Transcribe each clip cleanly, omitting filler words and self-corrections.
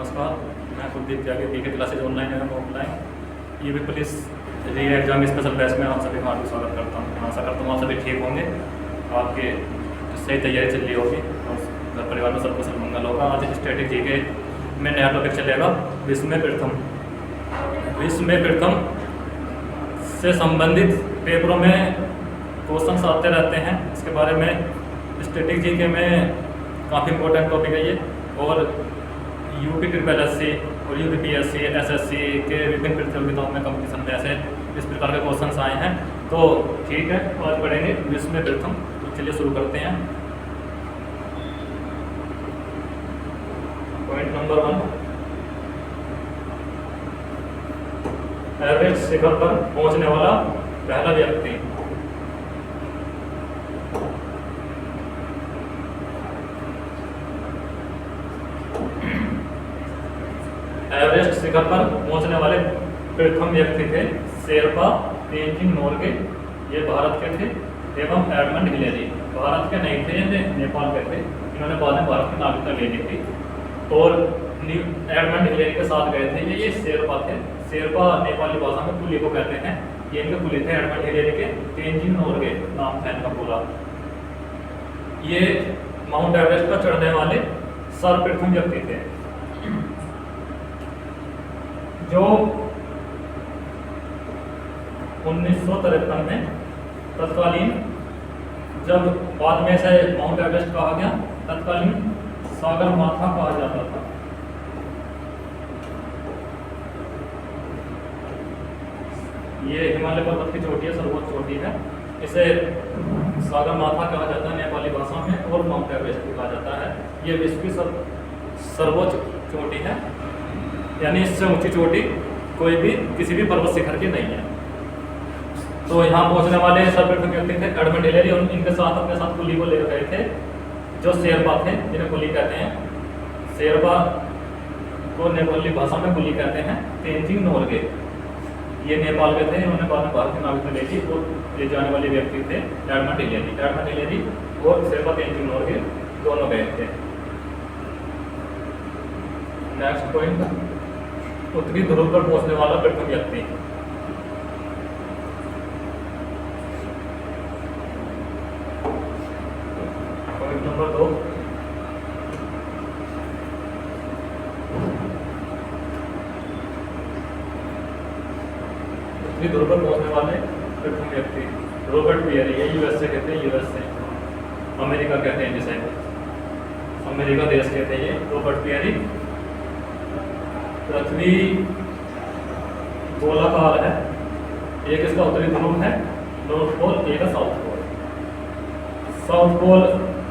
नमस्कार, मैं कुलदीप त्यागी पीके classes online एवं ऑफलाइन ये भी पुलिस री एग्जाम स्पेशल बैच में आप सभी का हार्दिक स्वागत करता हूँ। आशा करता हूँ आप सभी ठीक होंगे, आपके सही तैयारी चल रही होगी और घर परिवार में सब कुशल मंगल होगा। आज स्टैटिक जीके में नया टॉपिक चलेगा विश्व में प्रथम। विश्व में प्रथम से संबंधित पेपरों में क्वेश्चन आते रहते हैं, इसके बारे में स्टैटिक जीके में काफ़ी इंपॉर्टेंट टॉपिक है ये। और यूपी SSC और UPSC SSC के विभिन्न प्रतियोगिताओं में कंपटीशन में ऐसे इस प्रकार के क्वेश्चंस आए हैं। तो ठीक है, आज पढ़ेंगे विश्व में प्रथम। तो चलिए शुरू करते हैं। पॉइंट नंबर 1, एवरेस्ट शिखर पर पहुंचने वाला पहला व्यक्ति। एवरेस्ट शिखर पर पहुंचने वाले प्रथम व्यक्ति थे शेरपा तेंजिंग नोरगे, ये भारत के थे, एवं एडमंड हिलेरी। भारत के नहीं थे, ये नेपाल के थे। इन्होंने बाद में भारत की नागरिकता ले ली थी। और एडमंड हिलेरी के साथ गए थे ये शेरपा थे। शेरपा नेपाली भाषा में कुली को कहते हैं। ये इनके कुली थे एडमंड हिलेरी के। तेंजिंग नोरगे नाम था इनका पूरा। ये माउंट एवरेस्ट पर चढ़ने वाले सर्वप्रथम व्यक्ति थे जो 1953 में तत्कालीन, जब बाद में से माउंट एवरेस्ट कहा गया, तत्कालीन सागरमाथा कहा जाता था। ये हिमालय पर्वत की चोटी है, सर्वोच्च चोटी है। इसे सागरमाथा कहा जाता है नेपाली भाषा में, और माउंट एवरेस्ट भी कहा जाता है। ये विश्व की सर्वोच्च चोटी है, यानी इससे ऊंची चोटी कोई भी किसी भी पर्वत शिखर की नहीं है। तो यहाँ पहुंचने वाले सर्वप्रथम व्यक्ति थे एडमंड हिलेरी, और इनके साथ अपने साथ कुली को लेकर गए थे जो शेरपा थे, जिन्हें कुली कहते हैं। शेरपा को नेपाली भाषा में कुली कहते हैं। तेंजिंग नोरगे ये नेपाल के थे, इन्होंने बाद में भारत की नागरिकता ले ली। और ये जाने वाले व्यक्ति थे एडमंड हिलेरी और शेरपा तेंजिंग नोरगे दोनों गए थे। नेक्स्ट पॉइंट, उत्तरी ध्रुव पर पहुंचने वाला प्रथम व्यक्ति। पॉइंट नंबर 2, उत्तरी ध्रुव पर पहुंचने वाले प्रथम व्यक्ति रॉबर्ट पियरी। ये USA के थे। USA अमेरिका कहते हैं जिसे, अमेरिका देश कहते हैं ये रॉबर्ट पियरी। पृथ्वी गोलाकार है, एक इसका उत्तरी ध्रुव है नॉर्थ पोल, एक है साउथ पोल। साउथ पोल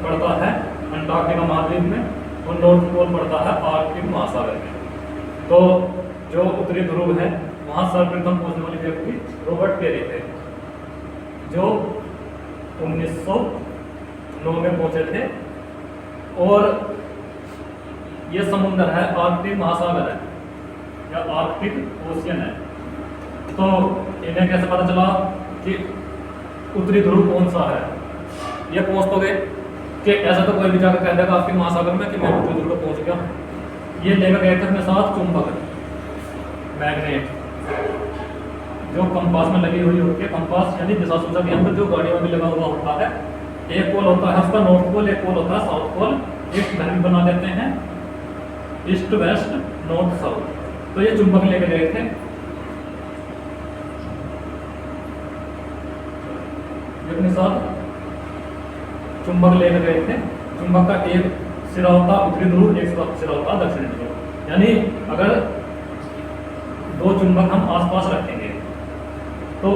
पड़ता है अंटार्कटिका महाद्वीप में और नॉर्थ पोल पड़ता है आर्कटिक महासागर में। तो जो उत्तरी ध्रुव है वहाँ सर्वप्रथम पहुंचने वाले व्यक्ति रॉबर्ट पेरी थे, जो 1909 में पहुंचे थे। और ये समुद्र है, आर्कटिक महासागर है या आर्कटिक ओशियन है। तो इन्हें कैसे पता चला कि उत्तरी ध्रुव कौन सा है? ये पहुंच तो गए कि ऐसा तो कोई भी जाकर कह देगा आर्कटिक महासागर में कि मैं उत्तरी ध्रुव पर पहुंच गया। ये लेकर गए थे अपने साथ चुंबक, मैग्नेट, जो कंपास में लगी हुई होती है। कंपास यानी दिशा सूचक यंत्र जो गाड़ियों में लगा हुआ होता है। एक पोल होता है उसका नॉर्थ पोल, एक पोल होता है साउथ पोल। एक घर भी बना देते हैं ईस्ट वेस्ट नॉर्थ साउथ। तो ये चुंबक लेके गए थे। अपने साथ चुंबक लेकर गए थे। चुंबक का एक सिरा होता उत्तरी ध्रुव, एक सिरा होता दक्षिणी ध्रुव। यानी अगर दो चुंबक हम आसपास रखेंगे तो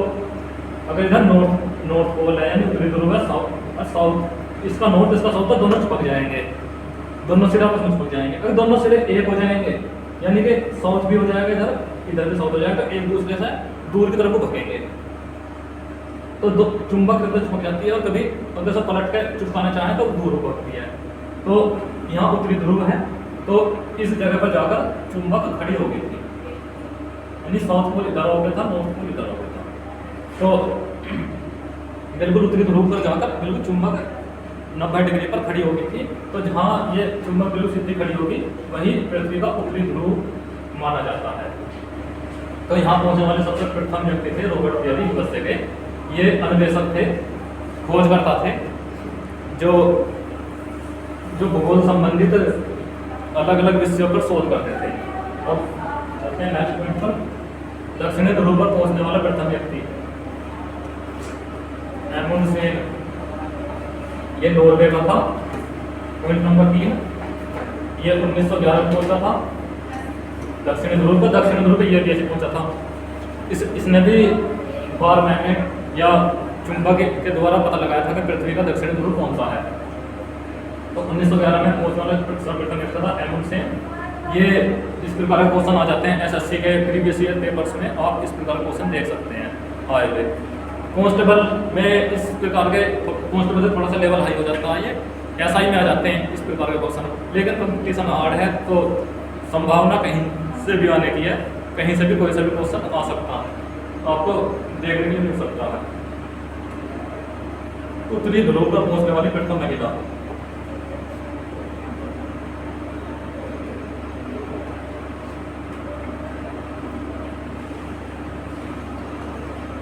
अगर इधर नॉर्थ पोल है यानी उत्तरी ध्रुव है, साउथ, इसका नॉर्थ इसका साउथ है, दोनों चिपक जाएंगे, दोनों सिरे आपस में चिपक जाएंगे। अगर दोनों सिरे एक हो जाएंगे यानी कि साउथ भी हो जाएगा, इधर भी साउथ हो जाएगा, एक दूसरे से दूर की तरफ को भगेंगे तो दो चुंबक इधर चिपक जाती है। और कभी अगर सब पलट के चिपकाना चाहें तो दूर हो भगती है। तो यहाँ उत्तरी ध्रुव है, तो इस जगह पर जाकर चुंबक खड़ी हो गई थी, यानी साउथ पोल इधर हो गया था, नॉर्थ पोल इधर हो गया था। तो बिल्कुल उत्तरी ध्रुव पर जाकर बिल्कुल चुंबक 90 डिग्री पर खड़ी होगी थी। तो जहाँ ये चुंबक बिंदु सिद्धि खड़ी होगी वही पृथ्वी का उत्तरी ध्रुव माना जाता है। तो यहाँ पहुंचने वाले सबसे प्रथम व्यक्ति थे रॉबर्ट पेरी यूएसए के। ये अन्वेषक थे, खोजकर्ता थे, जो भूगोल संबंधित अलग अलग विषयों पर शोध करते थे। और चलते हैं नेक्स्ट पॉइंट पर। दक्षिणी ध्रुव पर पहुंचने वाला प्रथम व्यक्ति एमुंडसेन, ये नॉर्वे का था। पॉइंट नंबर 3, ये 1911 में पहुंचा था दक्षिणी ध्रुव पर। दक्षिणी ध्रुव पर ये भी ऐसे पहुंचा था। इसने भी बार मैग्नेट या चुंबक के द्वारा पता लगाया था कि पृथ्वी का दक्षिणी ध्रुव कौन सा है। तो 1911 में पहुंचने वाला सर्वप्रथम व्यक्ति था एमुंडसेन। ये इस प्रकार के क्वेश्चन आ जाते हैं एसएससी के प्रीवियस ईयर पेपर्स में, आप इस प्रकार के क्वेश्चन देख सकते हैं आए हुए। कांस्टेबल में इस प्रकार के, कांस्टेबल से थोड़ा सा लेवल हाई हो जाता है, ये एसआई में आ जाते हैं इस प्रकार के क्वेश्चन। लेकिन कंपटीशन हार्ड है तो संभावना कहीं से भी आने की है, कहीं से भी कोई सा भी क्वेश्चन आ सकता है, आपको देखने के लिए मिल सकता है। उत्तरी ध्रुव पर पहुंचने वाली प्रथम महिला,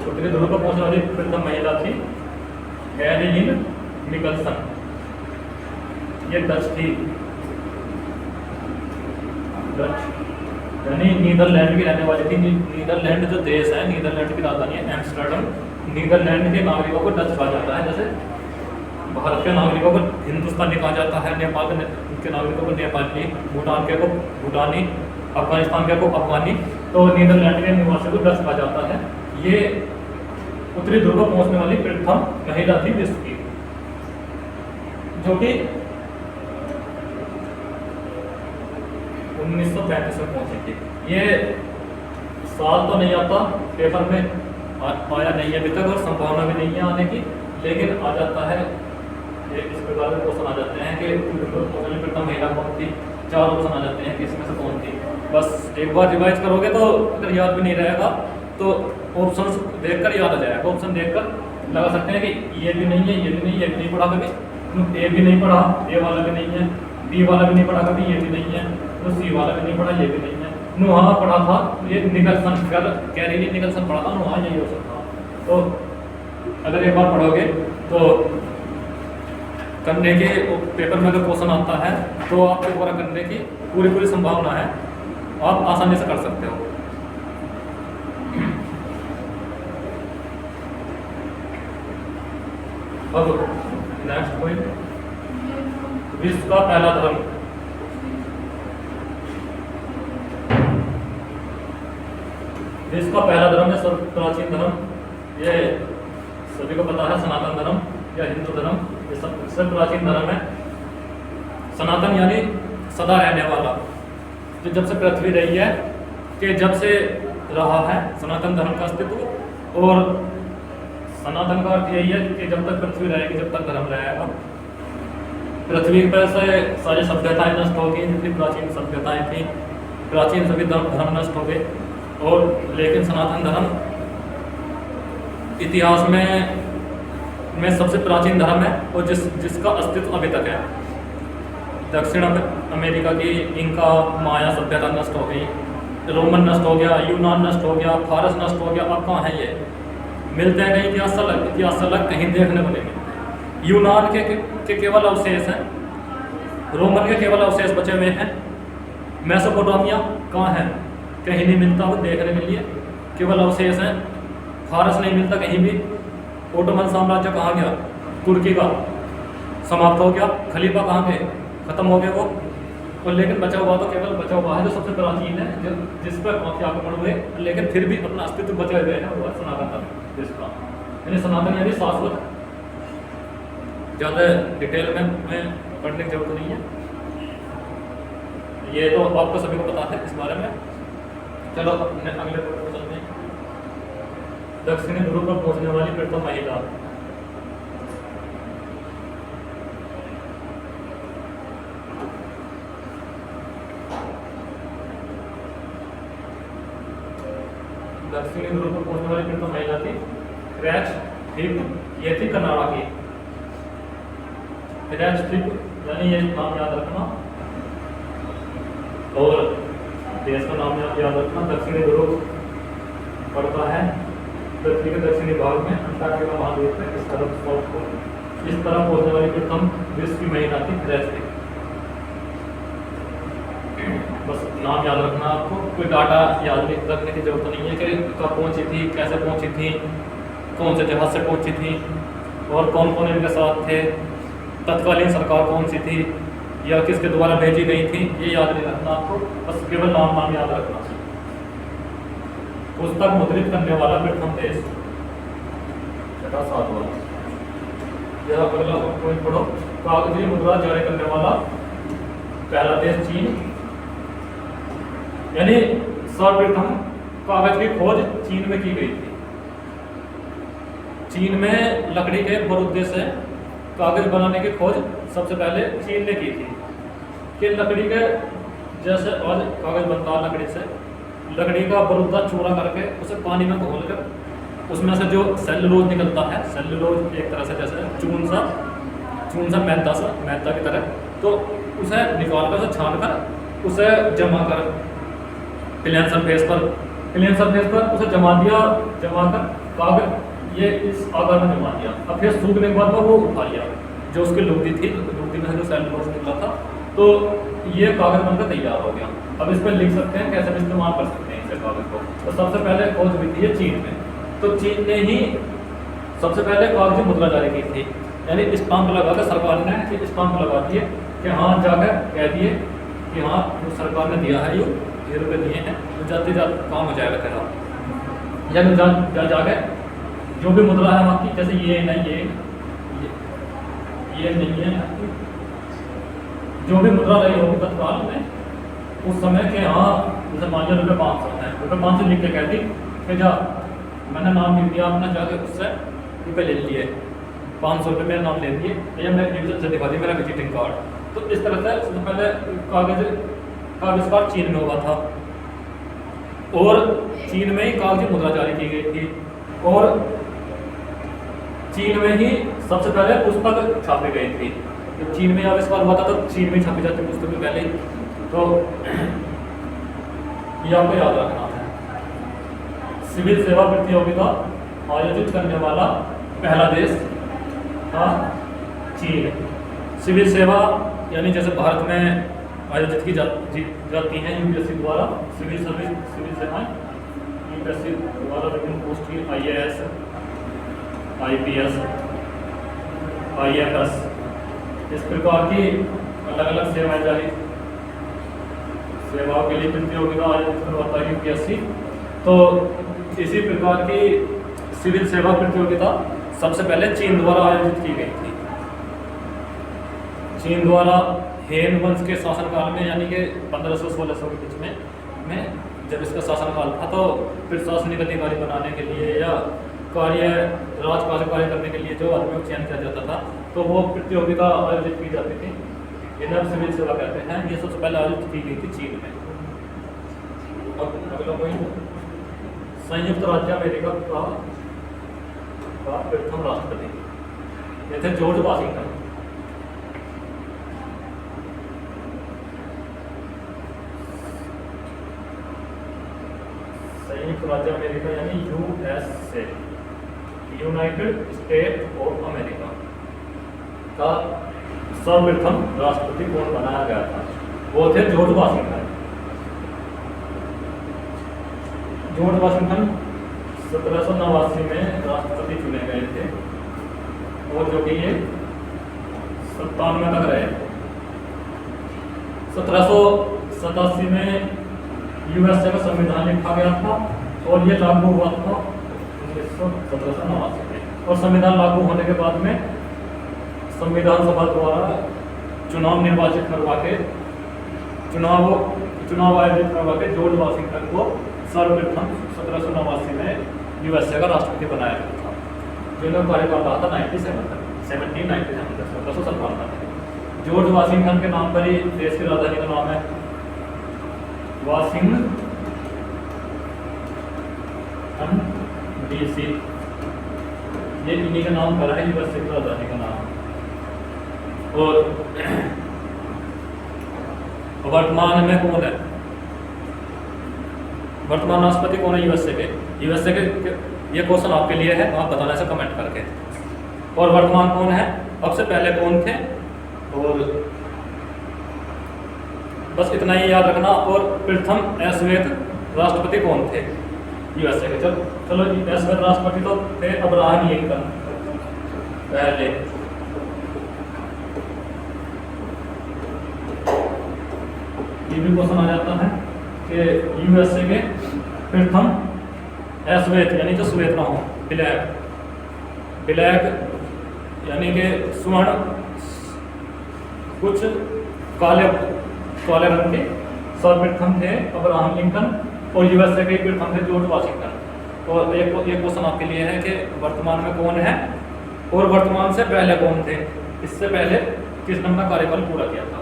उत्तरी ध्रुव पर पहुंचने वाली प्रथम महिला थी कैरोलिन निकलसन। ये डच थी, डच यानी नीदरलैंड की रहने वाली थी। नीदरलैंड जो देश है, नीदरलैंड की राजधानी है एम्स्टर्डम। नीदरलैंड के नागरिकों को डच कहा जाता है, जैसे भारत के नागरिकों को हिंदुस्तानी कहा जाता है, नेपाल के नागरिकों को नेपाली, भूटान के को भूटानी, अफगानिस्तान के को अफगानी। तो नीदरलैंड के निवासी को डच कहा जाता है। ये उत्तरी ध्रुव पर पहुंचने वाली प्रथम महिला थी विश्व की, जो कि 1935 में पहुंची थी। ये साल तो नहीं आता पेपर में, आया नहीं है अभी तक और संभावना भी नहीं है आने की, लेकिन आ जाता है। इस प्रकार के क्वेश्चन आ जाते हैं कि प्रथम महिला कौन थी, 4 ऑप्शन आ जाते हैं कि इसमें से कौन थी। बस एक बार रिवाइज करोगे तो अगर याद भी नहीं रहेगा तो ऑप्शंस देखकर याद आ जाएगा। ऑप्शन देखकर लगा सकते हैं कि ये भी नहीं है, ये भी नहीं, ये भी नहीं पढ़ा कभी, ए भी नहीं पढ़ा, ए वाला भी नहीं है, बी वाला भी नहीं पढ़ा कभी, ये भी नहीं है, तो सी वाला भी नहीं पढ़ा, ये भी नहीं है। नुहा पढ़ा था, ये निकलसन, कैरोलिन निकलसन पढ़ा था, नुहा यही हो सकता। तो अगर एक बार पढ़ोगे तो करने के पेपर में अगर क्वेश्चन आता है तो आपको पूरा करने की पूरी संभावना है, आप आसानी से कर सकते हो। अब नेक्स्ट पॉइंट, विश्व का पहला धर्म। विश्व का पहला धर्म है सर्व प्राचीन धर्म, ये सभी को पता है, सनातन धर्म या हिंदू धर्म, ये सबसे प्राचीन धर्म है। सनातन यानी सदा रहने वाला, जो जब से पृथ्वी रही है कि जब से रहा है सनातन धर्म का अस्तित्व। और सनातन का अर्थ यही है कि जब तक पृथ्वी रहेगी, जब तक धर्म रहेगा। पृथ्वी पर से सारी सभ्यताएं नष्ट हो गई, जितनी प्राचीन सभ्यताएं थी, प्राचीन सभी धर्म नष्ट हो गए। और लेकिन सनातन धर्म इतिहास में सबसे प्राचीन धर्म है और जिसका अस्तित्व अभी तक है। दक्षिण अमेरिका की इंका माया सभ्यता नष्ट हो गई, रोमन नष्ट हो गया, यूनान नष्ट हो गया, फारस नष्ट हो गया। अब कहाँ है ये? मिलते हैं कहीं इतिहास अलग कहीं देखने को नहीं मिलते। यूनान के केवल अवशेष हैं, रोमन के केवल अवशेष बचे हुए हैं। मेसोपोटामिया कहाँ है? कहीं नहीं मिलता, वो देखने के लिए केवल अवशेष हैं। फारस नहीं मिलता कहीं भी। ओटोमन साम्राज्य कहाँ गया? तुर्की का समाप्त हो गया। खलीफा कहाँ गए? खत्म हो गए वो। और लेकिन बचा हुआ तो केवल बचा हुआ है जो सबसे प्राचीन है, जिस पर काफी आक्रमण हुए लेकिन फिर भी अपना अस्तित्व बचे हुए हैं, वो है सनातन धर्म जिसका। यानी सनातन यानी शाश्वत। ज़्यादा डिटेल में पढ़ने की जरूरत नहीं है, ये तो आपको सभी को पता है इस बारे में। चलो अगले पर चलते हैं। दक्षिणी ध्रुव पर पहुंचने वाली प्रथम महिला। दक्षिणी ध्रुव पर पहुंचने वाली प्रथम महिला थी क्रैच हिप, ये थी कनाडा की। रेड स्ट्रिप, यानी ये नाम याद रखना। और देश का नाम याद रखना। दक्षिणी ध्रुव पड़ता है पृथ्वी के दक्षिणी भाग में, अंटार्कटिका महाद्वीप में, इस तरफ साउथ पोल। इस तरफ पहुंचने वाली प्रथम विश्व की महिला थी रेड स्ट्रिप। बस नाम याद रखना आपको, कोई डाटा याद रखने की जरूरत नहीं है कि कब पहुंची थी, कैसे पहुंची थी, कौन से जहाज से पहुंची थी, और कौन कौन इनके साथ थे, तत्कालीन सरकार कौन सी थी, या किसके द्वारा भेजी गई थी, ये याद नहीं रखना आपको, बस केवल नाम याद रखना। पुस्तक मुद्रित करने वाला प्रथम देश, छठा सातवां। यह अगला पॉइंट पढ़ो। कागजी मुद्रा जारी करने वाला पहला देश चीन, यानी सर्वप्रथम कागज की खोज चीन में की गई थी। चीन में लकड़ी के बरूदे से कागज बनाने की खोज सबसे पहले चीन ने की थी। कि लकड़ी के जैसे आज कागज बनता है लकड़ी से, लकड़ी का बरूदा चूरा करके उसे पानी में घोल कर उसमें से जो सेलुलोज निकलता है, सेलुलोज एक तरह से जैसे चून सा मैदा की तरह, तो उसे निकाल कर, उसे छान कर, उसे जमा कर प्लेन सरफेस पर उसे जमा कर कागज ये इस आकार में जमा दिया। अब फिर सूखने के बाद वो उठा लिया, जो उसकी लुगदी में से जो सेलुलोज निकला था, तो ये कागज बनकर तैयार हो गया। अब इस पर लिख सकते हैं, कैसे भी इस्तेमाल कर सकते हैं इस कागज को। तो सबसे पहले खोज हुई थी चीन में, तो चीन ने ही सबसे पहले कागजी मुद्रा जारी की थी, यानी स्टाम्प लगा कर सरकार ने स्टाम्प लगा दिए कि हाँ, जाकर कह दिए कि हाँ जो सरकार ने दिया है, ये रुपये दिए हैं, तो जाते काम हो जाएगा तेरा। या जाकर जो भी मुद्रा है वहाँ की, जैसे ये नहीं, ये नहीं है, जो भी मुद्रा रही होगी तत्काल में उस समय के, हाँ जैसे मान लो रुपये 500 है, रुपये 500 लिख के कह दी कि जा, मैंने नाम लिख दिया अपना, जाके उससे रुपये ले लिए, 500 रुपये मेरा नाम ले दिए, या मैं से दिखा दी मेरा विजिटिंग कार्ड। तो इस तरह से सबसे पहले कागज का आविष्कार चीन में हुआ था, और चीन में ही कागजी मुद्रा जारी की गई थी, और चीन में ही सबसे पहले पुस्तक छापी गई थी। जब चीन में आविष्कार हुआ था तो चीन में छापी जाती पुस्तकें पहले ही, तो ये आपको याद रखना है। सिविल सेवा प्रतियोगिता आयोजित करने वाला पहला देश था चीन। सिविल सेवा यानी जैसे भारत में आयोजित की जाती हैं यूपीएससी द्वारा, सिविल सेवाएं यूपीएससी द्वारा विभिन्न पोस्ट की, IAS, IPS, IFS, इस प्रकार की अलग अलग सेवाओं के लिए प्रतियोगिता आयोजित करवाता है यूपीएससी। तो इसी प्रकार की सिविल सेवा प्रतियोगिता सबसे पहले चीन द्वारा आयोजित की गई थी। चीन द्वारा हेन वंश के शासनकाल में, यानी कि 1500-1600 के बीच में जब इसका शासनकाल था, तो प्रशासनिक अधिकारी बनाने के लिए या राजकार्य कार्य करने के लिए जो आदमियों को चयन किया जाता था, तो वो प्रतियोगिता आयोजित की जाती थी, इन्हें सिविल सेवा कहते हैं। ये सबसे पहले आयोजित की गई थी चीन में। अब अगला पॉइंट, संयुक्त राज्य अमेरिका का प्रथम राष्ट्रपति ये थे जॉर्ज वाशिंगटन। संयुक्त राज्य अमेरिका यानी USA, United state of America का सर्वप्रथम राष्ट्रपति कौन बनाया गया था? वो थे जॉर्ज वाशिंगटन। जॉर्ज वाशिंगटन 1789 में राष्ट्रपति चुने गए थे, और जो कि ये 97 तक रहे। 1787 में USA का संविधान लिखा गया था, और ये लागू हुआ था 1789 में। और संविधान लागू होने के बाद में संविधान सभा द्वारा चुनाव आयोजित करवा के जॉर्ज वाशिंगटन को सर्वप्रथम 1789 में USA का राष्ट्रपति बनाया गया था, जिनका कार्यकाल रहा था 1757 तक। जॉर्ज वाशिंगटन के नाम पर ही देश की राजधानी का नाम है वाशिंगटन DC। ये इन्हीं का नाम पर है, यूएसए की राजधानी का नाम। और वर्तमान में कौन है, वर्तमान राष्ट्रपति कौन है यूएसए के? यूएसए के ये क्वेश्चन आपके लिए है, आप बताना से कमेंट करके। और वर्तमान कौन है, अब से पहले कौन थे, और बस इतना ही याद रखना। और प्रथम अश्वेत राष्ट्रपति कौन थे यूएसए के? चलो अश्वेत राष्ट्रपति तो थे अब्राहम लिंकन पहले। ये भी क्वेश्चन आ जाता है कि यूएसए के प्रथम अश्वेत यानी जो श्वेत ना हो, ब्लैक, ब्लैक यानी कि स्वर्ण, कुछ काले काले रंग के सर्वप्रथम थे अब्राहम लिंकन, और यूएसए के प्रथम थे जॉर्ज वाशिंगटन। और एक क्वेश्चन आपके लिए है कि वर्तमान में कौन है और वर्तमान से पहले कौन थे, इससे पहले किस नंबर कार्यकाल पूरा किया था,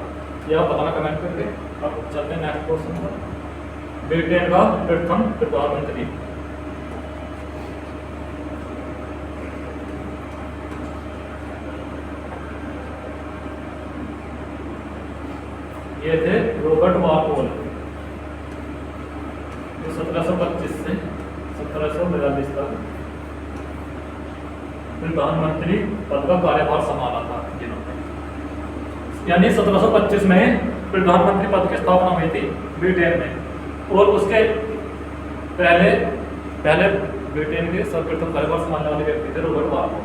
यह आप बताना कमेंट करके। अब चलते हैं नेक्स्ट क्वेश्चन पर। ब्रिटेन का प्रथम प्रधानमंत्री, ये थे रॉबर्ट वालपोल, 1725 से 1742 तक प्रधानमंत्री पद का कार्यभार संभाला था जिन्होंने। यानी 1725 में प्रधानमंत्री पद की स्थापना हुई थी ब्रिटेन में, और उसके पहले ब्रिटेन के सर्वप्रथम कार्यभार संभालने वाले व्यक्ति थे रॉबर्ट वालपोल।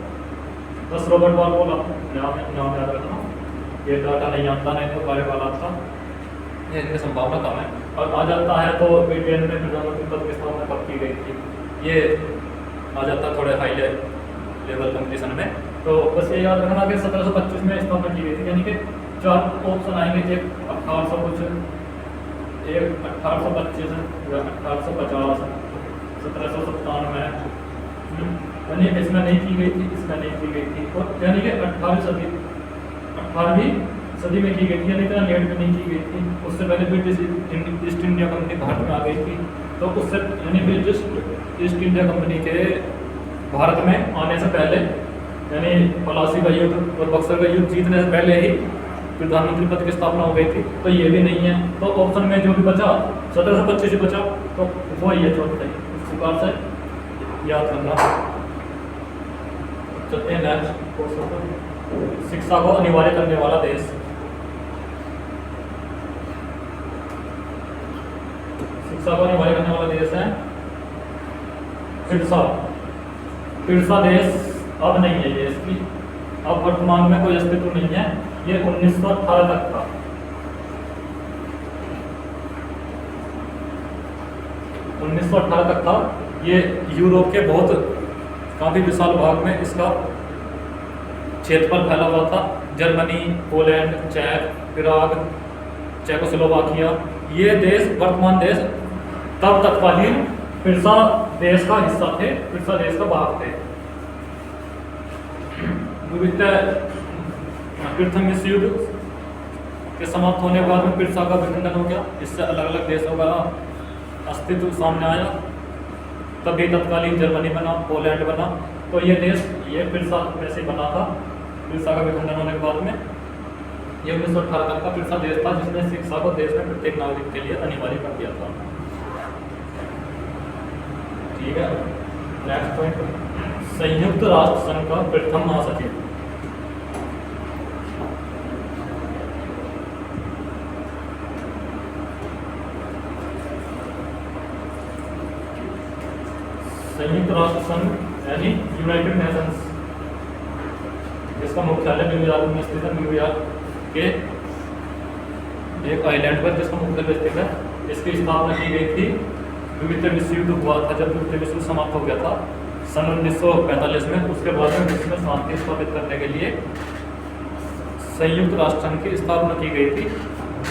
बस रॉबर्ट वालपोल आप नाम याद रखना, ये डाटा नहीं आता, नहीं तो कार्यकाल आता, ये इनकी संभावना कम है। और आ जाता है तो ब्रिटेन में प्रधानमंत्री पद की स्थापना कब की गई थी, ये आ जाता है थोड़े हाई लेवल कंपटीशन में। तो बस ये याद रखना कि 1725 में स्थापना की गई थी, यानी कि 4 ऑप्शन आएंगे, एक 1800 कुछ, एक 1825 या 1850, 1797, यानी इसमें नहीं की गई थी, इसमें नहीं की गई थी, और यानी कि 18वीं सदी में की गई थी, यानी इतना लेट में नहीं की गई थी। उससे पहले British east India company Bharat में आ गई थी, तो उससे यानी ब्रिटिश ईस्ट इंडिया कंपनी के भारत में आने से पहले, यानी पलासी का युद्ध और बक्सर का युद्ध जीतने से पहले ही प्रधानमंत्री पद की स्थापना हो गई थी। तो ये भी नहीं है, तो ऑप्शन में जो भी बचा 1725 ही बचा, तो वो ही है चौथा, इस प्रकार से याद करना। चलते हैं नेक्स्ट क्वेश्चन पर। शिक्षा को अनिवार्य करने वाला देश, शिक्षा को अनिवार्य करने वाला देश है पिरसा। पिरसा देश अब नहीं है, ये इसकी अब वर्तमान में कोई अस्तित्व नहीं है, ये 1918 तक था। 1918 तक था। ये यूरोप के काफी विशाल भाग में इसका क्षेत्रफल फैला हुआ था। जर्मनी, पोलैंड, चेक, प्राग, चेकोस्लोवाकिया, ये देश, वर्तमान देश तब तत्कालीन पिरसा देश का हिस्सा थे, पिरसा देश का भाग थे। प्रथम विश्व युद्ध के समाप्त होने के बाद में पिरसा का विखंडन हो गया, इससे अलग अलग देशों का अस्तित्व सामने आया। तभी तत्कालीन जर्मनी बना, पोलैंड बना। तो ये देश ये पिरसा में से बना था। पिरसा का विखंडन होने के बाद में ये 1918 तक का पिरसा देश था, जिसने शिक्षा को देश में प्रत्येक नागरिक के लिए अनिवार्य कर दिया था। ठीक है, नेक्स्ट पॉइंट, संयुक्त राष्ट्र संघ का प्रथम महासचिव। संयुक्त राष्ट्र संघ यानी यूनाइटेड नेशंस, जिसका मुख्यालय न्यूयॉर्क में स्थित है। न्यूयॉर्क के एक आइलैंड पर जिसका मुख्यालय स्थित है। इसकी स्थापना की गई थी, द्वितीय विश्व युद्ध हुआ था जब द्वितीय विश्व समाप्त हो गया था सन 1945 में। उसके बाद में विश्व में शांति स्थापित करने के लिए संयुक्त राष्ट्र संघ की स्थापना की गई थी।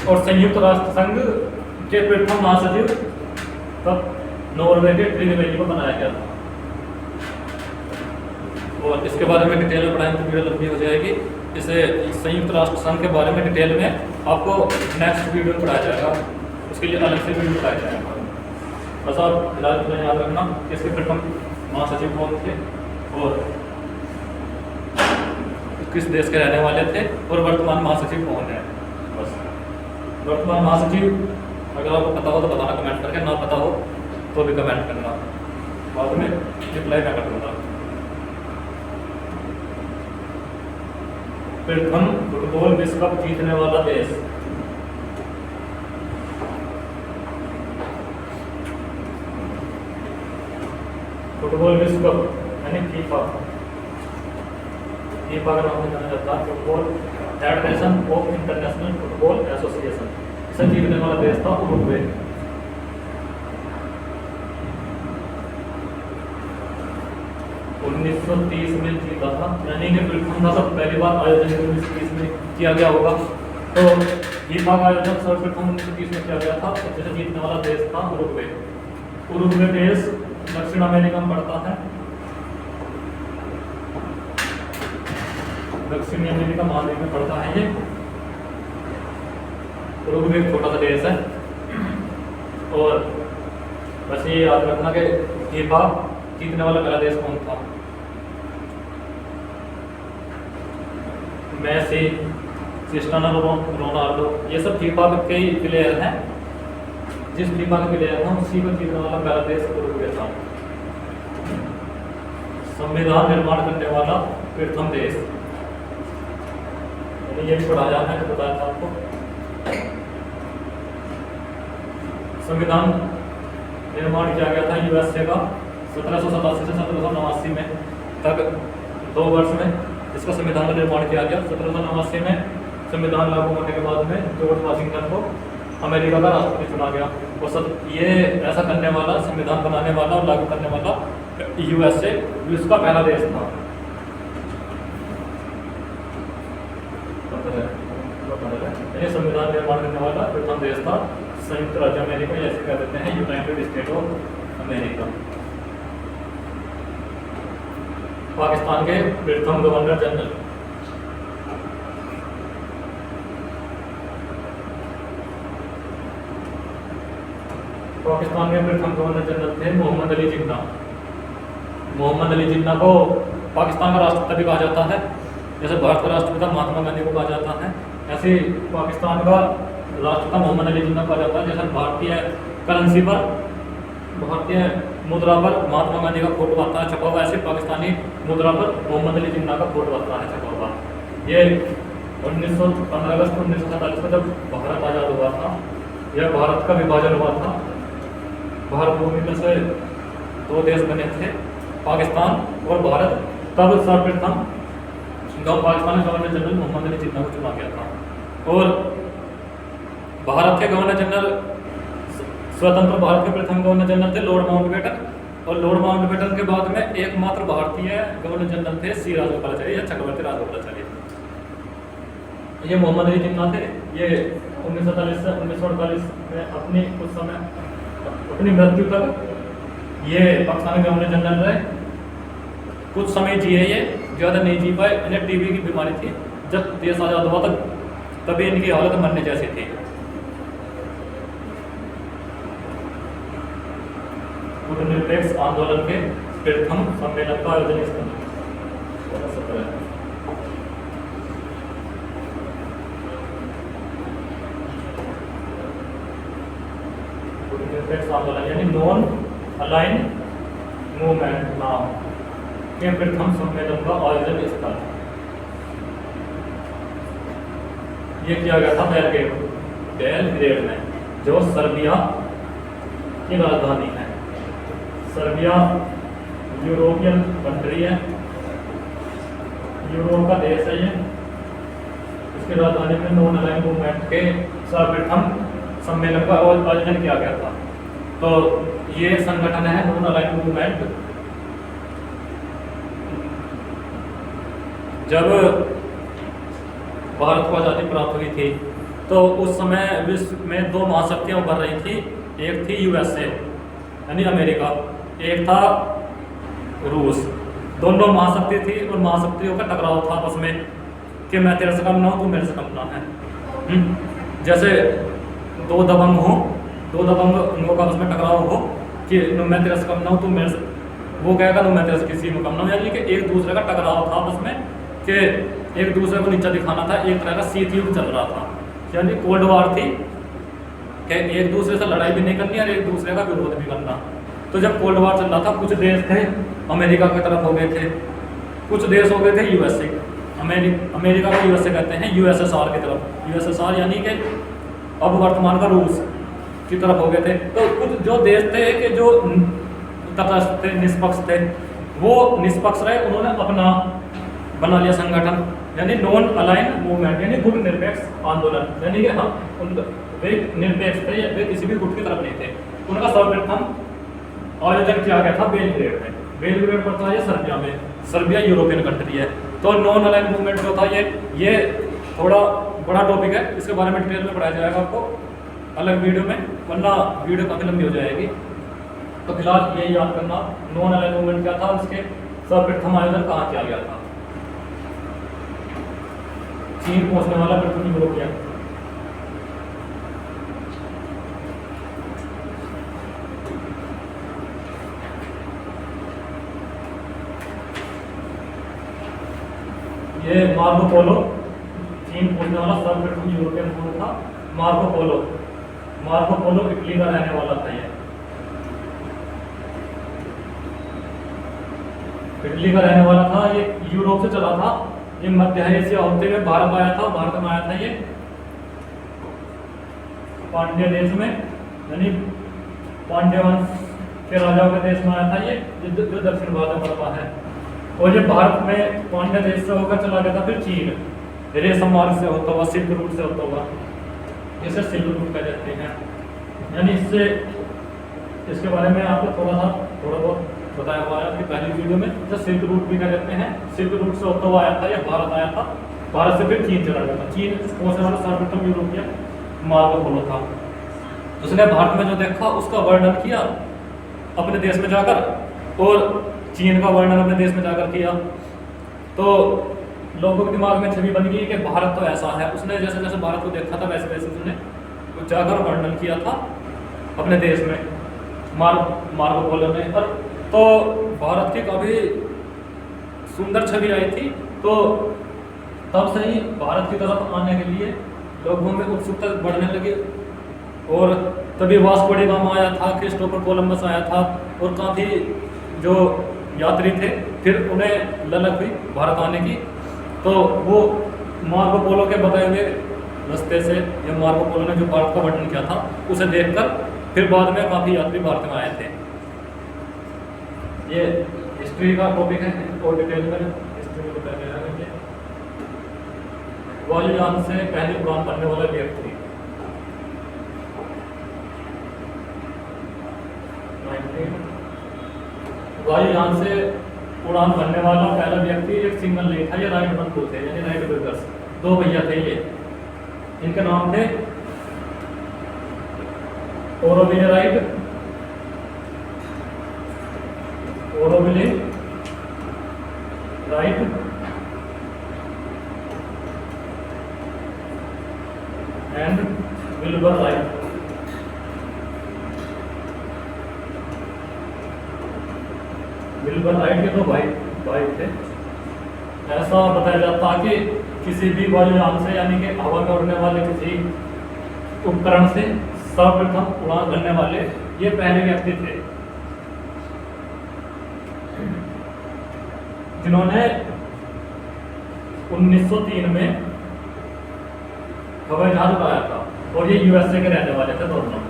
और संयुक्त राष्ट्र संघ के प्रथम महासचिव तब नॉर्वे के ट्रिवेली को बनाया गया था। और इसके बारे में डिटेल में पढ़ाएंगे तो वीडियो लंबी हो जाएगी। इसे संयुक्त राष्ट्र संघ के बारे में डिटेल में आपको नेक्स्ट वीडियो में पढ़ाया जाएगा, उसके लिए अलग से वीडियो पढ़ाया जाएगा। बस आप फिलहाल इतना याद रखना कि इसके प्रथम महासचिव कौन थे और किस देश के रहने वाले थे और वर्तमान महासचिव कौन है। बस वर्तमान महासचिव अगर आपको पता हो तो बताना कमेंट करके, ना पता हो तो भी कमेंट करना, बाद में रिप्लाई मैं कर दूंगा। प्रथम फुटबॉल विश्व कप जीतने वाला देश, फुटबॉल विश्व कप यानी फीफा, फीफा का नाम जाना जाता है football federation of international football association. इसे जीतने वाला देश था उरुग्वे। उन्नीस सौ 30 में जीता था, यानी कि प्रथम था, पहली बार आयोजन 1930 में किया गया होगा। तो फीफा का आयोजन सर्वप्रथम 1930 में किया गया था। जिसे जीतने वाला देश था उरुग्वे। उरुग्वे देश दक्षिण अमेरिका में पड़ता है, दक्षिणी अमेरिका महाद्वीप में पड़ता है ये। उरुग्वे एक छोटा सा देश है। और बस ये याद रखना कि फीफा जीतने वाला पहला देश कौन था। मेसी, क्रिस्टियानो रोनाल्डो, ये सब फीफा के ही प्लेयर हैं। जिस फीफा के प्लेयर हैं उसी को जीतने वाला पहला देश उरुग्वे था। संविधान निर्माण करने वाला प्रथम देश, ये भी पढ़ा जाना है, बताया था आपको। संविधान निर्माण किया गया था यूएसए का 1787 से 1789 में तक 2 वर्ष में इसका संविधान का निर्माण किया गया। 1789 में संविधान लागू होने के बाद में जॉर्ज वाशिंगटन को अमेरिका का राष्ट्रपति चुना गया। और ये ऐसा करने वाला, संविधान बनाने वाला और लागू करने वाला यूएसए विश्व का पहला देश था। ये संविधान निर्माण करने वाला प्रथम देश था संयुक्त राज्य अमेरिका, जैसे कह देते हैं United state of America. Pakistan के प्रथम गवर्नर जनरल, पाकिस्तान के प्रथम गवर्नर जनरल थे मोहम्मद अली जिन्ना। मोहम्मद अली जिन्ना को पाकिस्तान का राष्ट्रपिता भी कहा जाता है। जैसे भारत का राष्ट्रपिता महात्मा गांधी को कहा जाता है, ऐसे पाकिस्तान का राष्ट्रपिता मोहम्मद अली जिन्ना कहा जाता है। जैसे भारतीय करेंसी पर, भारतीय मुद्रा पर महात्मा गांधी का फोटो आता है छपा हुआ, ऐसे पाकिस्तानी मुद्रा पर मोहम्मद अली जिन्ना का फोटो आता है छपा हुआ। ये 15 अगस्त 1947 में जब भारत आज़ाद हुआ था, यह भारत का विभाजन हुआ था। भारत भूमि में से 2 देश बने थे, पाकिस्तान और भारत। तब सर्वप्रथम पाकिस्तान के गवर्नर जनरल मोहम्मद अली जिन्ना को चुना गया था। और भारत के गवर्नर जनरल, स्वतंत्र भारत के प्रथम गवर्नर जनरल थे लॉर्ड माउंटबेटन। और लॉर्ड माउंटबेटन के बाद में एकमात्र भारतीय गवर्नर जनरल थे सी राजगोपालाचारी या चक्रवर्ती राजगोपालाचारी। ये मोहम्मद अली जिन्ना थे। ये 1947 से 1948 में अपनी मृत्यु तक ये पाकिस्तान के गवर्नर जनरल रहे। कुछ समय जिए, ये ज़्यादा नहीं जी पाए, इन्हें टीबी की बीमारी थी। जब देश आज़ाद हुआ तक तभी इनकी हालत मरने जैसी थी। गुटनिरपेक्ष आंदोलन के प्रथम सम्मेलन का आयोजन इस गुटनिरपेक्ष आंदोलन यानी नॉन अलाइन मूवमेंट नाम के प्रथम सम्मेलन का आयोजन स्थल ये किया गया था बेलग्रेड में, जो सर्बिया की राजधानी है। सर्बिया यूरोपियन कंट्री है, यूरोप का देश है ये। इसकी राजधानी में नॉन अलाइन मूवमेंट के सर्वप्रथम सम्मेलन का आयोजन किया गया था। तो ये संगठन है नॉन अलाइन मूवमेंट। जब भारत को आज़ादी प्राप्त हुई थी तो उस समय विश्व में 2 महाशक्तियाँ उभर रही थी। एक थी यूएसए यानी अमेरिका, एक था रूस। दोनों महाशक्ति थी और महाशक्तियों का टकराव था आपस में कि मैं तेरे से कम ना हूँ, तू मेरे से कम ना है। जैसे 2 दबंग हो, 2 दबंग उनको आपस में टकराव हो कि मैं तेरे से कम ना हूँ, तू मेरे से, वो कहेगा मैं तेरे से किसी में कम ना हूँ, यानी कि एक दूसरे का टकराव था आपस में कि एक दूसरे को नीचा दिखाना था, एक तरह का शीत युद्ध चल रहा था, यानी कोल्ड वार थी कि एक दूसरे से लड़ाई भी नहीं करनी और एक दूसरे का विरोध भी करना। तो जब कोल्ड वार चल रहा था, कुछ देश थे अमेरिका की तरफ हो गए थे, कुछ देश हो गए थे यूएसए, अमेरिका को यूएसए कहते हैं, यूएसएसआर की तरफ, यूएसएसआर यानी कि अब वर्तमान का रूस की तरफ हो गए थे। तो कुछ जो देश थे कि जो तटस्थ थे, निष्पक्ष थे, वो निष्पक्ष रहे, उन्होंने अपना बना लिया संगठन, यानी नॉन अलाइन मूवमेंट, यानी गुट निरपेक्ष आंदोलन, यानी कि हाँ वे निरपेक्ष थे, वे किसी भी गुट की तरफ नहीं थे। उनका सर्वप्रथम आयोजन किया गया था बेलग्रेड में। बेलग्रेड पड़ता है सर्बिया में, सर्बिया यूरोपियन कंट्री है। तो नॉन अलाइन मूवमेंट जो था ये थोड़ा बड़ा टॉपिक है, इसके बारे में डिटेल में पढ़ाया जाएगा आपको अलग वीडियो में, वरना वीडियो काफ़ी लंबी हो जाएगी। तो फिलहाल ये याद करना नॉन अलाइन मूवमेंट क्या था, उसके सर्वप्रथम आयोजन कहाँ किया गया था। चीन पहुंचने वाला प्रथम यूरोपियन, ये मार्को पोलो, चीन पहुंचने वाला सर्वप्रथम यूरोपियन कौन था? Marco Polo. Marco Polo Italy का रहने वाला था। ये इटली का रहने वाला था, ये यूरोप से चला था, ये मध्य एशिया होते हुए भारत आया था, भारत में आया था ये पांड्य देश में, यानी पांड्य वंश के राजाओं के देश में आया था ये, जो दक्षिण भारत में पड़ता है। और ये भारत में पांड्य देश से होकर चला गया था, फिर चीन रेशम मार्ग से होता हुआ, सिल्क रूट से होता हुआ, इसे सिल्क रूट कह देते हैं। यानी इससे इसके बारे में आपको थोड़ा बहुत बताया हुआ है आपकी पहली वीडियो में, जो सिल्क रूट भी कह देते हैं। सिल्क रूट से होता हुआ आया था, यह भारत आया था, भारत से फिर चीन चला गया था। चीन पहुंचने वाला सर्वप्रथम यूरोपियन मार्को पोलो था। उसने भारत में जो देखा उसका वर्णन किया अपने देश में जाकर, और चीन का वर्णन अपने देश में जाकर किया। तो लोगों के दिमाग में छवि बन गई कि भारत तो ऐसा है। उसने जैसे जैसे भारत को देखा था वैसे वैसे उसने जाकर वर्णन किया था अपने देश में, मार्को पोलो ने। और तो भारत की काफ़ी सुंदर छवि आई थी। तो तब से ही भारत की तरफ आने के लिए लोगों में उत्सुकता बढ़ने लगी, और तभी वास्को डी गामा आया था, क्रिस्टोफर कोलंबस आया था, और काफ़ी जो यात्री थे फिर उन्हें ललक हुई भारत आने की। तो वो मार्को पोलो के बताए हुए रास्ते से, या मार्को पोलो ने जो भारत का वर्णन किया था उसे देखकर फिर बाद में काफ़ी यात्री भारत में आए थे। ये हिस्ट्री का टॉपिक है, और डिटेल में हिस्ट्री में बताया गया है कि वायुयान से पहली उड़ान भरने वाला व्यक्ति वायुयान से उड़ान भरने वाला पहला व्यक्ति एक सिंगल नहीं था, ये राइट बंधु थे, यानी राइट ब्रदर्स, दो भैया थे ये। इनके नाम थे Orville Wright, Orville Wright and Wilbur Wright. Wilbur Wright के दो भाई थे। ऐसा बताया जाता है कि किसी भी वायुयान से, यानी कि हवा में उड़ने वाले किसी उपकरण से सर्वप्रथम उड़ान भरने वाले ये पहले व्यक्ति थे जिन्होंने 1903 में हवाई जहाज उड़ाया था, और ये यूएसए के रहने वाले थे दोनों।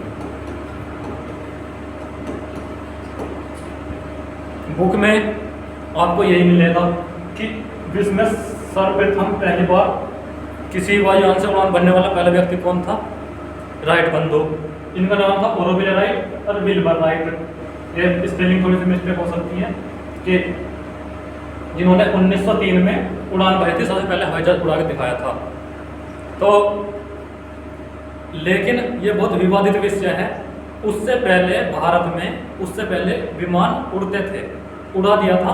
बुक में आपको यही मिलेगा कि विश्व में सर्वप्रथम पहली बार किसी वायुयान से उड़ान भरने वाला पहला व्यक्ति कौन था? राइट बंधु। इनका नाम था ओरोविले राइट और विल्बर राइट। ये स्पेलिंग थोड़ी सी मिस्टेक हो सकती है कि जिन्होंने 1903 में उड़ान भरी थी, सबसे पहले हवाई जहाज उड़ा के दिखाया था। तो लेकिन ये बहुत विवादित विषय है। उससे पहले भारत में उससे पहले विमान उड़ते थे, उड़ा दिया था।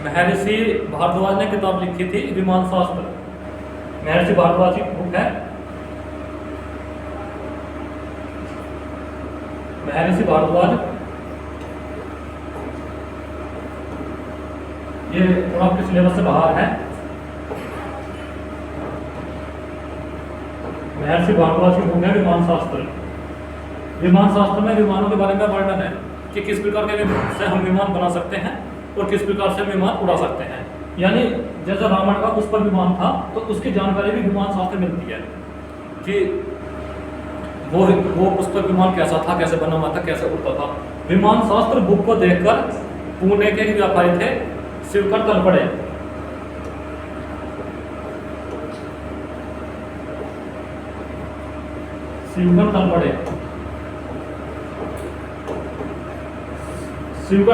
महर्षि भारद्वाज ने किताब लिखी थी विमान शास्त्र, महर्षि भारद्वाज की बुक है महर्षि भारद्वाज। ये थोड़ा आपके सिलेबस से बाहर है, महर्षि भारद्वाज की बुक है विमान शास्त्र। विमान शास्त्र में विमानों के बारे में वर्णन है कि किस प्रकार के से हम विमान बना सकते हैं और किस प्रकार से विमान उड़ा सकते हैं। यानी जैसे रावण का उस पर विमान था तो उसकी जानकारी भी विमान शास्त्र मिलती है कि वो उस पर विमान कैसा था, कैसे बना हुआ था, कैसे उड़ता था। विमान शास्त्र बुक को देखकर पुणे के ही व्यापारी थे शिवकर तलपड़े, शिवकर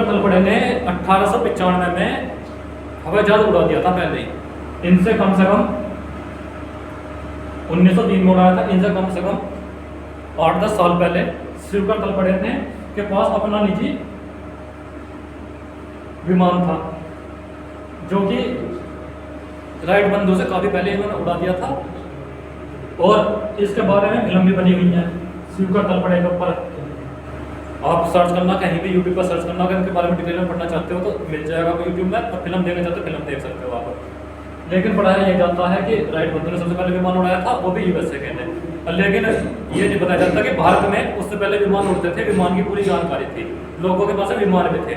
तलपड़े ने 1895 में हवाई जहाज उड़ा दिया था पहले ही। इनसे कम से कम 1903 में उड़ाया था। इनसे कम से कम 8-10 साल पहले शिवकर तलपड़े ने के पास अपना निजी विमान था जो कि राइट बंधु से काफी पहले इन्होंने उड़ा दिया था। और इसके बारे में फिल्म भी बनी हुई है शिवकर तलपड़े के ऊपर। आप सर्च करना, कहीं भी यूट्यूब पर सर्च करना, अगर इनके बारे में डिटेल में पढ़ना चाहते हो तो मिल जाएगा आपको यूट्यूब में, और फिल्म देखना चाहते हो फिल्म देख सकते हो आप। लेकिन पढ़ाया ये जाता है कि राइट बंधु ने सबसे पहले विमान उड़ाया था, वो भी यूएसए के ने। लेकिन ये नहीं बताया जाता कि भारत में उससे पहले विमान उड़ते थे, विमान की पूरी जानकारी थी, लोगों के पास विमान भी थे,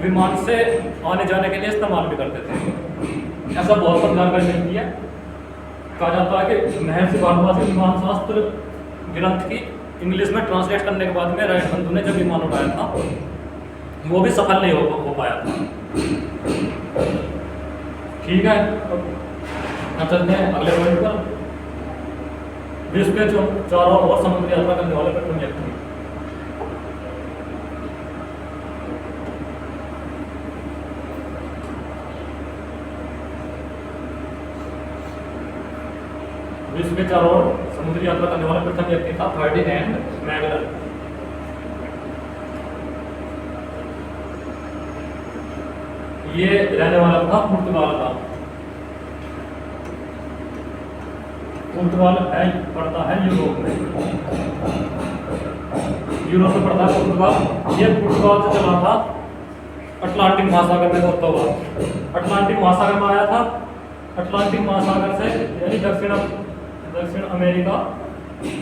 विमान से आने जाने के लिए इस्तेमाल भी करते थे। ऐसा बहुत सारी जानकारी मिलती है। कहा जाता है कि महर्षि भारद्वाज के विमान शास्त्र ग्रंथ की इंग्लिश में ट्रांसलेट करने के बाद में राइट बंधु ने जब विमान उड़ाया था वो भी सफल नहीं हो पाया था। ठीक है, अब चलते हैं अगले पॉइंट पर। विश्व के चारों ओर समुद्री यात्रा करने वाले प्रथम व्यक्ति। विश्व के चारों ओर समुद्री यात्रा करने वाला प्रथम व्यक्ति था फर्डिनेंड मैगलन। ये रहने वाला था पुर्तगाल का। पुर्तगाल है पड़ता है यूरोप में, यूरोप में पड़ता है पुर्तगाल। ये पुर्तगाल से चला था अटलांटिक महासागर में होता हुआ, अटलांटिक महासागर में आया था। अटलांटिक महासागर से यानी दक्षिण अमेरिका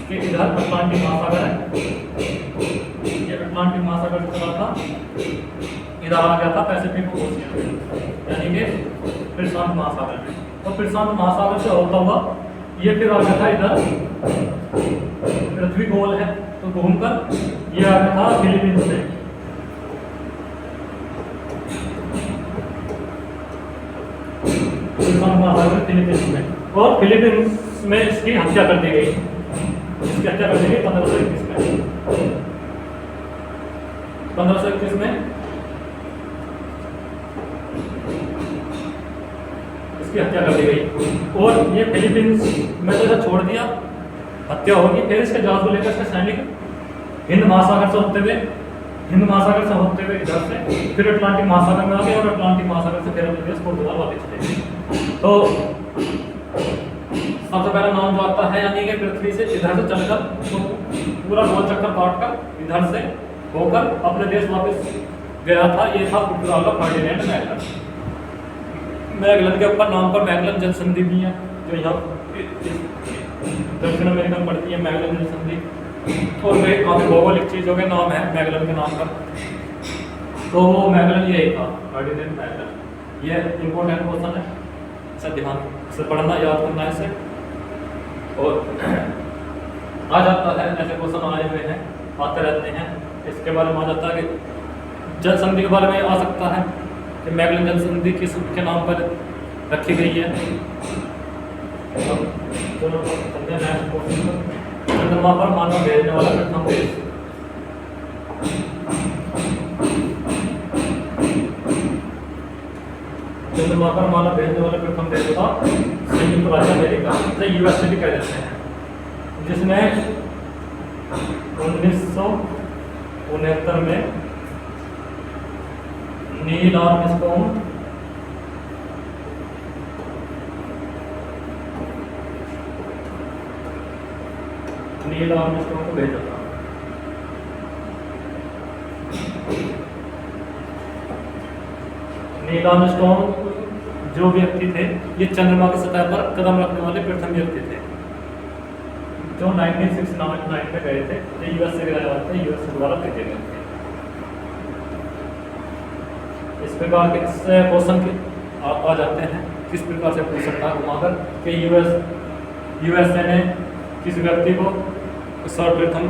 के इधर अटलांटिक महासागर है। ये अटलांटिक महासागर से चला था, इधर आ गया था पैसिफिक ओशियन यानी कि प्रशांत महासागर में। और प्रशांत महासागर से होता हुआ ये फिर आ गया था इधर, पृथ्वी गोल है तो घूमकर ये आ गया था फिलीपींस से। प्रशांत महासागर फिलीपींस में, और फिलीपींस में इसकी हत्या कर दी गई। इसकी हत्या कर दी गई 1521 में। 1521 में इसकी हत्या कर दी गई। और ये फिलीपींस में तो जब छोड़ दिया, हत्या होगी, फिर इसके जहाज को लेकर इसके सैनिक हिंद महासागर से होते हुए इधर से फिर अटलांटिक महासागर में आ गए, और अटलांटिक महासागर से फिर अपने देश पुर्तगाल वापस चले। तो सबसे पहला नाम जो आता है यानी कि पृथ्वी से इधर से चलकर तो पूरा गोल चक्कर काटकर इधर से होकर अपने देश वापस गया था, ये था पुर्तगाल का फर्डिनेंड मैगलन। मैगलन के ऊपर नाम पर मैगलन जनसंधि भी है जो यहाँ दक्षिण अमेरिका में पड़ती है, मैगलन जनसंधि। और वे काफी भौगोलिक चीजों के नाम है मैगलन के नाम पर। तो वो मैगलन यही था, फर्डिनेंड मैगलन। ये इंपॉर्टेंट क्वेश्चन है, इसे ध्यान से पढ़ना, याद करना है इसे। और आ जाता है, ऐसे क्वेश्चन आए हुए हैं, आते रहते हैं। इसके बारे में आ जाता है कि जनसंधि के बारे में आ सकता है कि मैगलन जनसंधि किस के नाम पर रखी गई है। चलो चंद्रमा पर मानव भेजने वाला प्रथम देश। चंद्रमा पर मानव भेजने वाला प्रथम देश था संयुक्त राज्य अमेरिका, जिसे यूएसए भी कह देते हैं, जिसने 1969 में नील आर्मस्ट्रॉन्ग को भेजा था। नील आर्मस्ट्रॉन्ग जो व्यक्ति थे, ये चंद्रमा की सतह पर कदम रखने वाले प्रथम व्यक्ति थे। जो 1969 में गए थे, ये यूएस से गए वाले थे, यूएस द्वारा भेजे गए थे। इस प्रकार के क्वेश्चन आ जाते हैं, किस प्रकार से पूछ सकता है घुमाकर कि यूएसए ने किस व्यक्ति को सर्वप्रथम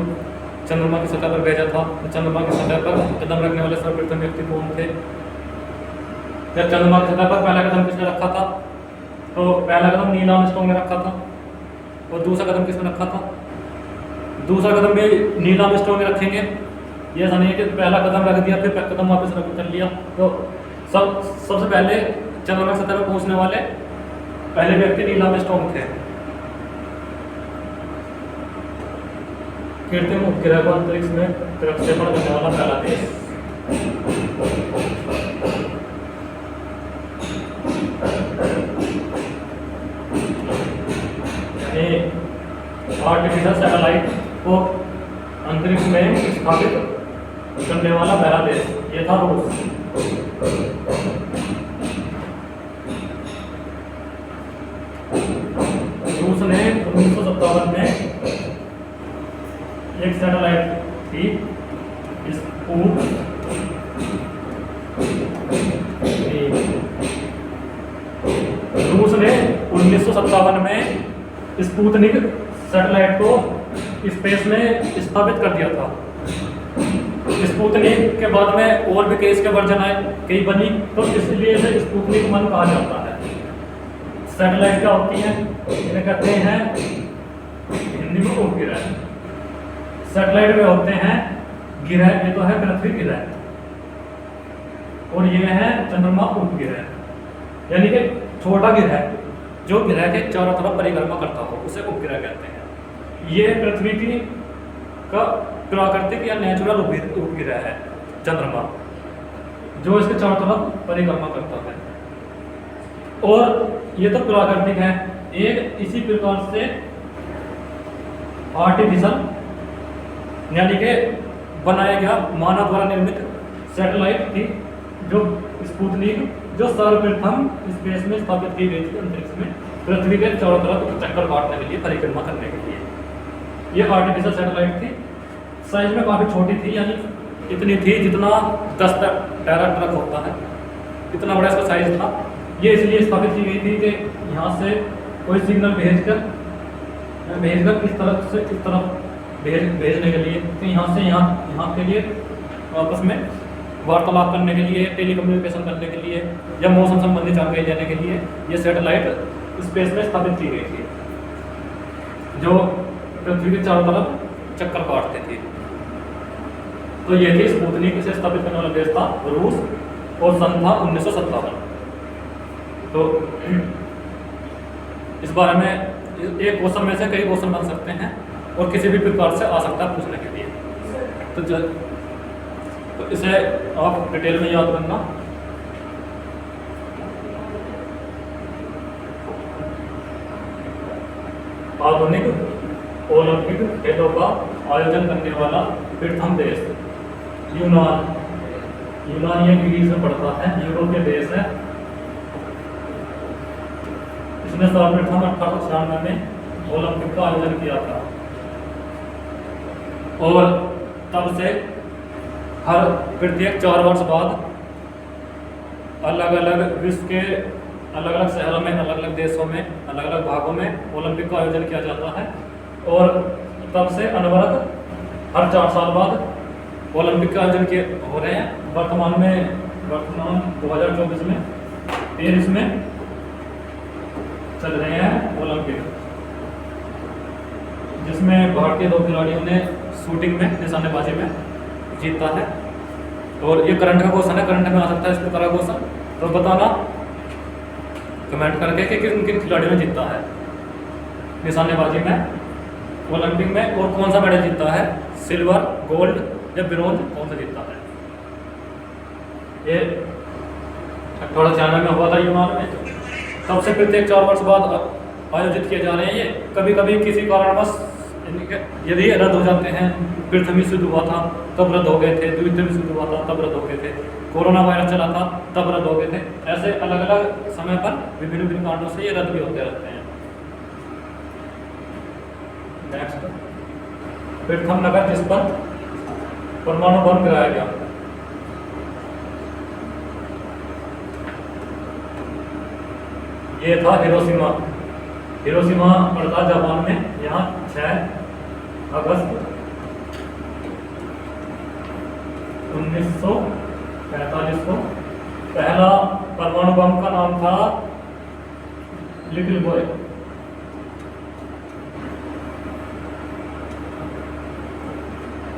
चंद्रमा की सतह पर भेजा था, चंद्रमा की सतह पर कदम रखने वाले सर्वप्रथम व्यक्ति कौन थे, या चंद्रमा की सतह पर पहला कदम किसने रखा था। तो पहला कदम नील आर्मस्ट्रांग ने रखा था, और दूसरा कदम किसने रखा था, दूसरा कदम भी नील आर्मस्ट्रांग ने रखेंगे। ये ऐसा नहीं है कि पहला कदम रख दिया फिर कदम वापस रख कर लिया। तो सबसे पहले चंद्रमा की सतह पर पहुंचने वाले पहले व्यक्ति नील आर्मस्ट्रांग थे। कृत्रिम उपग्रह को अंतरिक्ष में प्रक्षेपण करने वाला पहला देश। आर्टिफिशियल सैटेलाइट को अंतरिक्ष में स्थापित करने वाला पहला देश ये था रूस। रूस ने 1957 में एक सैटेलाइट थी रूस ने 1957 में स्पुतनिक सैटेलाइट को स्पेस में स्थापित कर दिया था। स्पुतनिक के बाद में और भी कई वर्जन आए, कई बनी, तो इसलिए इसे स्पुतनिक 1 कहा जाता है। सैटेलाइट क्या होती है, इन्हें कहते हैं हिंदी में उपग्रह। सैटेलाइट में होते हैं गिरह, ये तो है पृथ्वी गिरह, और ये है चंद्रमा उपग्रह, यानी कि छोटा गिरह जो ग्रह के चारों तरफ परिक्रमा करता हो उसे उपग्रह कहते हैं। ये पृथ्वी की का प्राकृतिक या नेचुरल उपग्रह है चंद्रमा, जो इसके चारों तरफ परिक्रमा करता है। और ये तो प्राकृतिक है। एक इसी प्रकार से आर्टिफिशियल यानी कि बनाया गया मानव द्वारा निर्मित सैटेलाइट थी जो स्पुतनिक, जो सर्वप्रथम स्पेस में स्थापित की गई थी अंतरिक्ष में पृथ्वी के चारों तरफ चक्कर काटने के लिए, परिक्रमा करने के लिए। ये आर्टिफिशियल सैटेलाइट थी, साइज में काफ़ी छोटी थी, यानी इतनी थी जितना 10 टेरा ट्रक होता है, इतना बड़ा इसका साइज था। ये इसलिए स्थापित की गई थी कि यहाँ से कोई सिग्नल भेजकर इस तरफ से इस तरफ भेजने के लिए, तो यहाँ से यहाँ के लिए आपस में वार्तालाप करने के लिए, टेलीकम्युनिकेशन करने के लिए, या मौसम संबंधी जानकारी लेने के लिए ये सैटेलाइट स्पेस में स्थापित की गई थी, जो पृथ्वी के चारों तरफ चक्कर काटते थे। तो ये थी स्पुतनिक, इसे स्थापित करने वाला देश था रूस, और सन था 1957। तो इस बारे में एक क्वेश्चन में से कई क्वेश्चन बन सकते हैं, और किसी भी प्रकार से आ सकता है पूछने के लिए। तो इसे आप डिटेल में याद करना। आधुनिक ओलंपिक खेलों का आयोजन करने वाला प्रथम देश यूनान। यूनान ये ग्रीस में पड़ता है, यूरोपीय देश है। इसने सर्वप्रथम 1896 में ओलंपिक का आयोजन किया था, और तब से हर प्रत्येक 4 वर्ष बाद अलग अलग विश्व के अलग अलग शहरों में, अलग अलग देशों में, अलग अलग भागों में ओलंपिक का आयोजन किया जाता है। और तब से अनवरत हर 4 साल बाद ओलंपिक का आयोजन हो रहे हैं। वर्तमान 2024 में पेरिस में चल रहे हैं ओलंपिक, जिसमें भारतीय 2 खिलाड़ियों ने शूटिंग में, निशानेबाजी में जीता है। और ये करंट का क्वेश्चन है, करंट में आ सकता है इस प्रकार का क्वेश्चन, तो बताना कमेंट करके कि किन किन खिलाड़ियों ने जीता है निशानेबाजी में ओलंपिक में, और कौन सा मेडल जीता है, सिल्वर, गोल्ड या ब्रोंज, कौन सा जीता है। ये 1896 में हुआ था यूनान में। तब से प्रत्येक 4 वर्ष बाद आयोजित किए जा रहे हैं। ये कभी कभी किसी कारणवश यदि रद्द हो जाते हैं, प्रथम विश्व युद्ध हुआ था तब रद्द हो गए थे, द्वितीय विश्व युद्ध हुआ था तब रद्द हो गए थे, कोरोना वायरस चला था तब रद्द हो गए थे। ऐसे अलग अलग समय पर विभिन्न कारणों से ये रद्द भी होते रहते हैं। नेक्स्ट, प्रथम नगर जिस पर परमाणु बम गिराया गया। ये था हिरोशिमा। हिरोशिमा पड़ता जापान में। यहाँ 6 अगस्त 1945 को पहला परमाणु बम का नाम था लिटिल बॉय।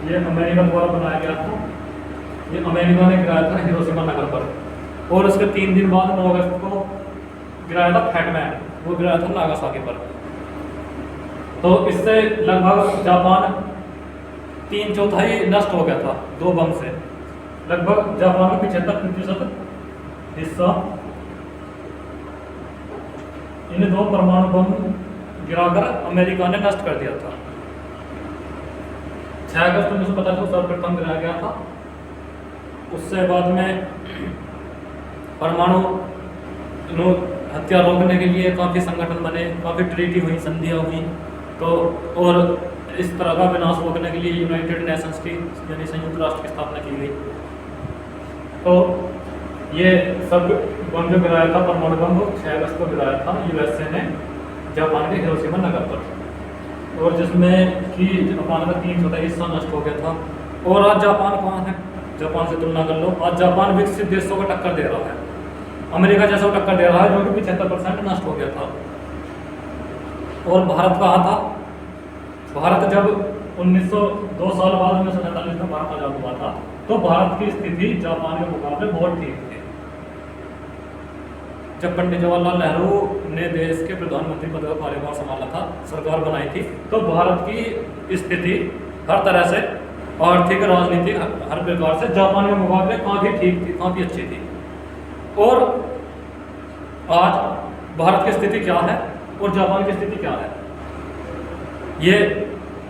ये अमेरिका द्वारा बनाया गया था। ये अमेरिका ने गिराया था हिरोशिमा नगर पर। और उसके 3 दिन बाद 9 अगस्त को गिराया था फैटमैन, वो गिराया था नागासाकी पर। तो इससे लगभग जापान 3/4 नष्ट हो गया था 2 बम से। लगभग जापान का 75% हिस्सा इन 2 परमाणु बम गिराकर अमेरिका ने नष्ट कर दिया था। 6 अगस्त 1945 को सर्वप्रथम गिराया गया था। उससे बाद में परमाणु हत्या रोकने के लिए काफ़ी संगठन बने, काफ़ी ट्रीटी हुई, संधियाँ हुई। तो और इस तरह का विनाश रोकने के लिए यूनाइटेड नेशंस की यानी संयुक्त राष्ट्र की स्थापना की गई। तो ये सब बम जो गिराया था परमाणु बम 6 अगस्त को गिराया था यूएसए ने जापान के हिरोशिमा नगर पर, और जिसमें कि जापान का 3/4 हिस्सा नष्ट हो गया था। और आज जापान कहाँ है? जापान से तुलना कर लो। आज जापान विकसित देशों को टक्कर दे रहा है, अमेरिका जैसा टक्कर दे रहा है, जो कि 75% नष्ट हो गया था। और भारत कहाँ था? भारत जब 2 साल बाद 1947 में भारत आजाद हुआ था, तो भारत की स्थिति जापान के मुकाबले बहुत ठीक थी। जब पंडित जवाहरलाल नेहरू ने देश के प्रधानमंत्री पद का कार्यभार संभाला था, सरकार बनाई थी, तो भारत की स्थिति हर तरह से आर्थिक, राजनीतिक, हर प्रकार से जापान के मुकाबले काफ़ी ठीक थी, काफ़ी अच्छी थी। और आज भारत की स्थिति क्या है और जापान की स्थिति क्या है, ये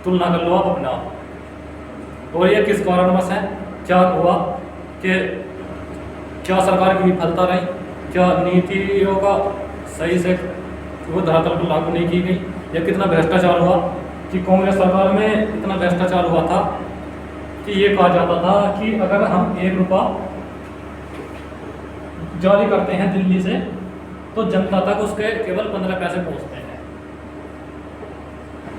तुलना कर लो आप अपने आप। और ये किस कारणवश है? क्या हुआ कि क्या सरकार की विफलता रही, क्या नीतियों का सही से वो धरातल पर लागू नहीं की गई, या कितना भ्रष्टाचार हुआ कि कांग्रेस सरकार में इतना भ्रष्टाचार हुआ था कि ये कहा जाता था कि अगर हम 1 रुपया जारी करते हैं दिल्ली से, तो जनता तक उसके केवल 15 पैसे पहुंचते हैं।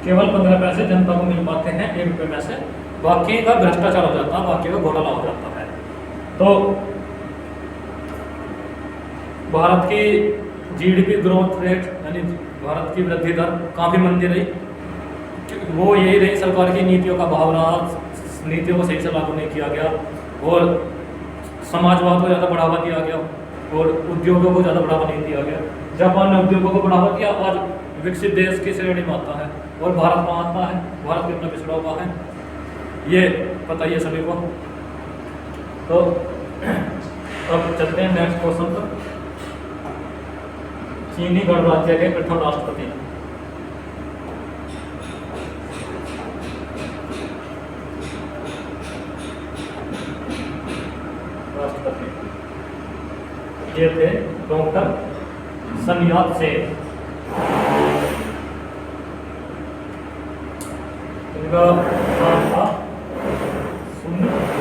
केवल 15 पैसे जनता को मिल पाते हैं 1 रुपये में से, बाकी का भ्रष्टाचार हो जाता है, बाकी का घोटाला हो जाता है। तो भारत की जीडीपी ग्रोथ रेट यानी भारत की वृद्धि दर काफ़ी मंदी रही। वो यही रही, सरकार की नीतियों का अभाव रहा, नीतियों को सही से लागू नहीं किया गया, और समाजवाद को ज़्यादा बढ़ावा दिया गया, और उद्योगों को ज़्यादा बढ़ावा नहीं दिया गया। जापान ने उद्योगों को बढ़ावा दिया, आज विकसित देश की श्रेणी में आता है। और भारत कहाँ आता है? भारत कितना पिछड़ा हुआ है, ये पता ही है सभी को। तो अब चलते हैं नेक्स्ट क्वेश्चन पर। चीनी गणराज्य के प्रथम राष्ट्रपति। ये थे डॉक्टर सन यात सेन। इनका नाम था सुन यात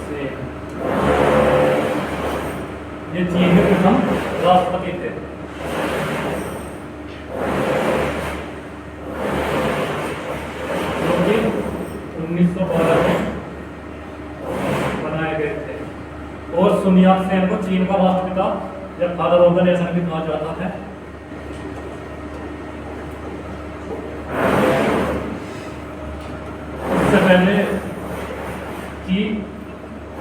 सेन। ये चीन के प्रथम राष्ट्रपति थे। जो कि 1912 में और सुन यात सेन को चीन का राष्ट्रपिता या फादर ऑफ द नेशन भी कहा जाता है। इससे पहले की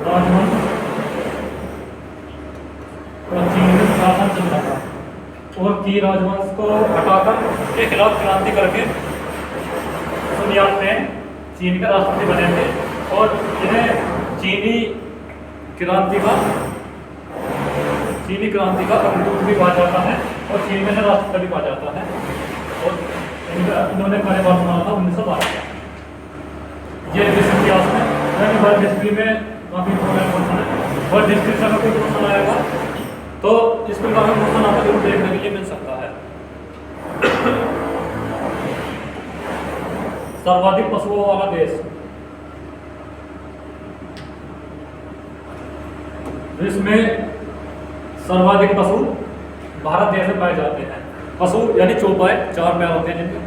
राजवंश और चीन में शासन चलता था, और की राजवंश को हटाकर के खिलाफ क्रांति करके सुन यात सेन चीन के राष्ट्रपति बने थे। और इन्हें चीनी क्रांति का अग्रदूत भी कहा जाता है, और चीन में राष्ट्रपति भी कहा जाता है। और इन्होंने कार्यभार संभाला था 1912 में। ये विश्व इतिहास में वर्ल्ड हिस्ट्री में काफ़ी इंपॉर्टेंट क्वेश्चन है। वर्ल्ड हिस्ट्री से अगर कोई क्वेश्चन आएगा तो इस प्रकार का क्वेश्चन आपको जरूर देखने के लिए मिल सकता है। सर्वाधिक पशुओं वाला देश। विश्व में सर्वाधिक पशु भारत देश में पाए जाते हैं। पशु यानी चौपाई, 4 पैर होते हैं जिनके।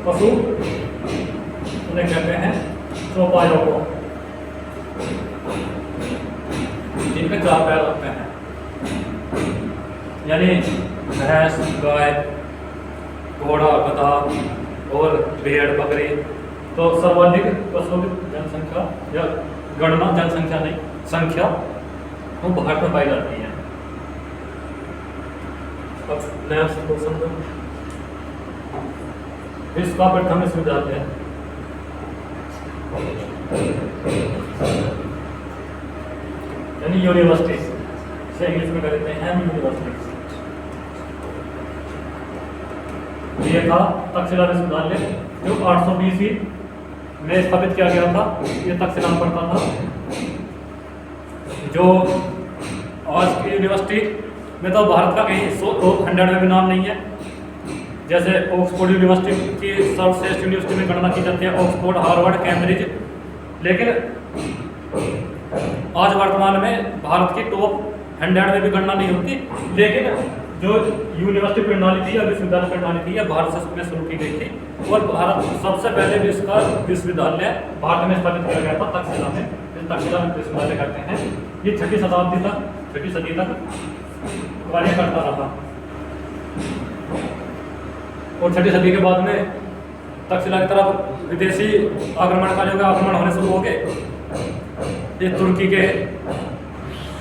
पशु उन्हें कहते हैं चौपायों को, जिनके 4 पैर होते हैं, यानी भैंस, गाय, घोड़ा, गधा और भेड़, बकरी। तो सर्वाधिक पशुओं की जनसंख्या या गणना, जनसंख्या नहीं, संख्या, वो भारत में पाई जाती है। अब नया क्वेश्चन, विश्व का प्रथम विश्वविद्यालय यानी यूनिवर्सिटी से इंग्लिश में कहते हैं यूनिवर्सिटी। ये था तक्षशिला विश्वविद्यालय जो 800 BC में स्थापित किया गया था। ये तक्षशिला में पड़ता था। जो आज की यूनिवर्सिटी में तो भारत का कहीं 100 में भी नाम नहीं है। जैसे ऑक्सफोर्ड यूनिवर्सिटी की सर्वश्रेष्ठ यूनिवर्सिटी में गणना की जाती है, ऑक्सफोर्ड, हार्वर्ड, कैम्ब्रिज। लेकिन आज वर्तमान में भारत की टॉप 100 में भी गणना नहीं होती। लेकिन जो यूनिवर्सिटी प्रणाली थी या विश्वविद्यालय प्रणाली थी, यह भारत से शुरू की गई थी और भारत सबसे पहले विश्व का विश्वविद्यालय भारत में स्थापित किया गया था तक्षशिला में। तक्षशिला विश्वविद्यालय कहते हैं। ये 6वीं शताब्दी तक, 6वीं सदी तक कार्य करता रहा और 6वीं सदी के बाद में तक्षशिला की तरफ विदेशी आक्रमण होने शुरू हो गए। ये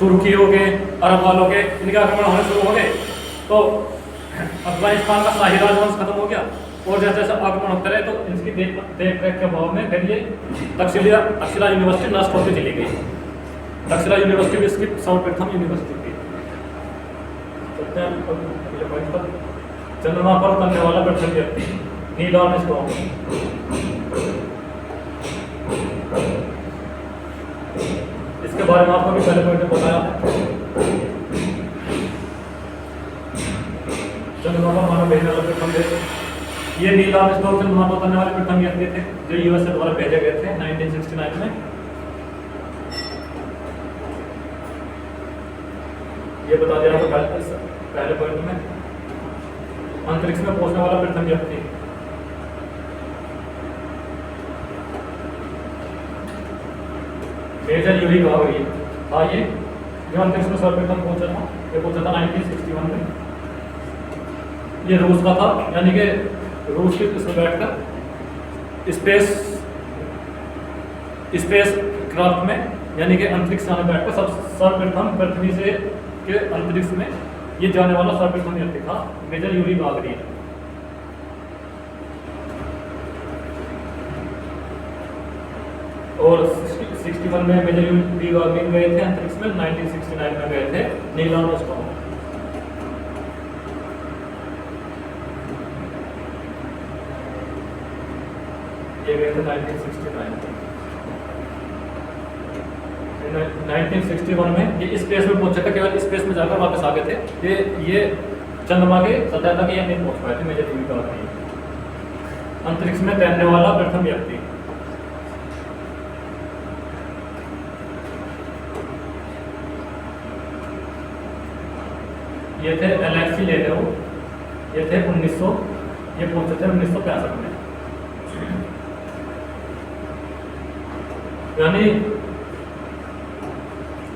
तुर्कियों के, अरब वालों के, इनके आक्रमण होने शुरू हो गए। तो अफगानिस्तान का शाही राजवंश खत्म हो गया और जैसे जैसे आक्रमण होते रहे तो इसकी देख रेख के अभाव में फिर ये तक्षशिला यूनिवर्सिटी नष्ट होती चली गई। तक्षशिला यूनिवर्सिटी भी इसकी सर्वप्रथम यूनिवर्सिटी थी। चंद्रमा पर उतरने वाला प्रथम व्यक्ति नील आर्मस्ट्रांग। इसके बारे में आपको भी पहले पॉइंट में बताया है। चंद्रमा पर मानव भेजने वाला प्रथम व्यक्ति ये नील आर्मस्ट्रांग चंद्रमा पर उतरने वाले प्रथम व्यक्ति थे जो यूएसए द्वारा भेजे गए थे 1969 में। ये बता दिया आपको पहले पॉइंट में। अंतरिक्ष में पहुंचने वाला प्रथम व्यक्ति मेजर यूरी गागरिन था। ये जो अंतरिक्ष में सर्वप्रथम पहुंचा था, ये पहुंचा था 1961 में। ये रूस का था, यानी कि रूस की इसमें बैठकर स्पेस क्राफ्ट में, यानी कि अंतरिक्ष में बैठकर सर्वप्रथम पृथ्वी से के अंतरिक्ष में ये जाने वाला सर्वप्रथम व्यक्ति था मेजर यूरी गागरिन। और 61 में मेजर यूरी गागरिन गए थे अंतरिक्ष में। 1969 में गए थे नील आर्मस्ट्रांग। ये गए थे 1961 में। ये स्पेस में पहुंचे थे, केवल स्पेस में जाकर वापस आ गए थे। ये चंद्रमा के सतह तक ये नहीं पहुंच पाए थे मेजर यूरी गागरिन। अंतरिक्ष में तैरने वाला प्रथम व्यक्ति। ये थे एलेक्सी लेनोव। ये थे 1900, ये पहुंचे थे 1965 में। यानी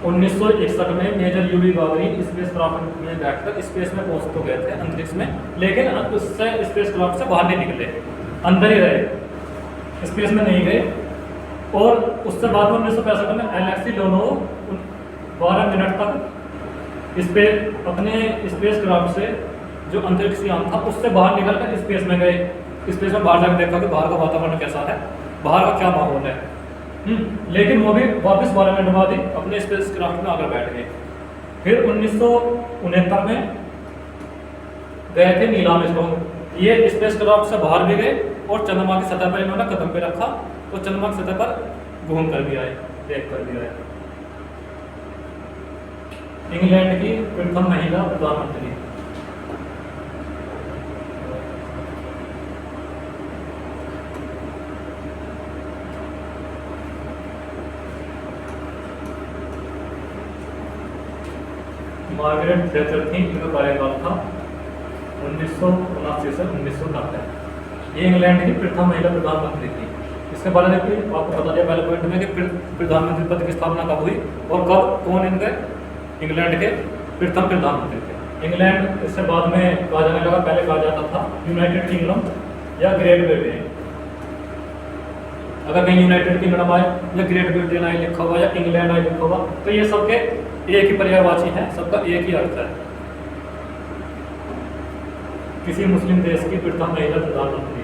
1961 में major Yuri Gagarin spacecraft में बैठकर स्पेस में पहुंच तो गए थे अंतरिक्ष में, लेकिन उससे स्पेस क्राफ्ट से बाहर नहीं निकले, अंदर ही रहे, स्पेस में नहीं गए। और उससे बाद में 1965 में एलेक्सी लेनोव 12 मिनट तक अपने स्पेस क्राफ्ट से जो अंतरिक्ष यान था उससे बाहर निकलकर स्पेस में गए। स्पेस में बाहर जाकर देखा कि बाहर का वातावरण कैसा है, बाहर का क्या माहौल है। लेकिन वो भी वापस 12 मिनट बाद ही अपने स्पेस क्राफ्ट में आकर बैठ गए। फिर 1969 में गए थे नील आर्मस्ट्रांग ये स्पेस क्राफ्ट से बाहर भी गए और चंद्रमा की सतह पर इन्होंने कदम पे रखा तो चंद्रमा की सतह पर घूम कर भी आए, देख कर भी आए। इंग्लैंड की प्रथम महिला प्रधानमंत्री। मार्गरेट थैचर थी, इनका कार्यकाल था 1979 से 1990। ये इंग्लैंड की प्रथम महिला प्रधानमंत्री थी। इसके बारे में भी आपको बता दिया पहले पॉइंट में कि प्रधानमंत्री पद की स्थापना कब हुई और कब, कौन इनके इंग्लैंड के प्रथम प्रधानमंत्री थे। इंग्लैंड इससे बाद में कहा जाने लगा, पहले कहा जाता था यूनाइटेड किंगडम या ग्रेट ब्रिटेन। अगर कहीं यूनाइटेड किंगडम आए या ग्रेट ब्रिटेन आए लिखा हुआ या इंग्लैंड आए लिखा हुआ तो ये सबके एक ही पर्यायवाची है, सबका एक ही अर्थ है। किसी मुस्लिम देश की प्रथम महिला प्रधानमंत्री।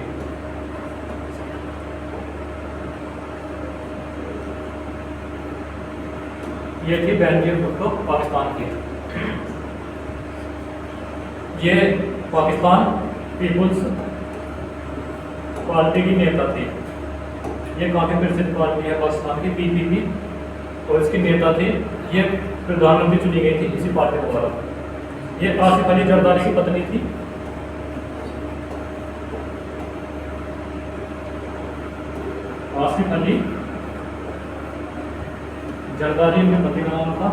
ये थी बेनजीर भुट्टो, पाकिस्तान की। ये पाकिस्तान पीपुल्स पार्टी की नेता थी। ये काफी प्रसिद्ध पार्टी है पाकिस्तान की, पीपीपी, और इसकी नेता थी। ये प्रधानमंत्री चुनी गई थी इसी पार्टी द्वारा। ये आसिफ अली जरदारी की पत्नी थी। आसिफ अली जरदारी इनके पति का नाम था।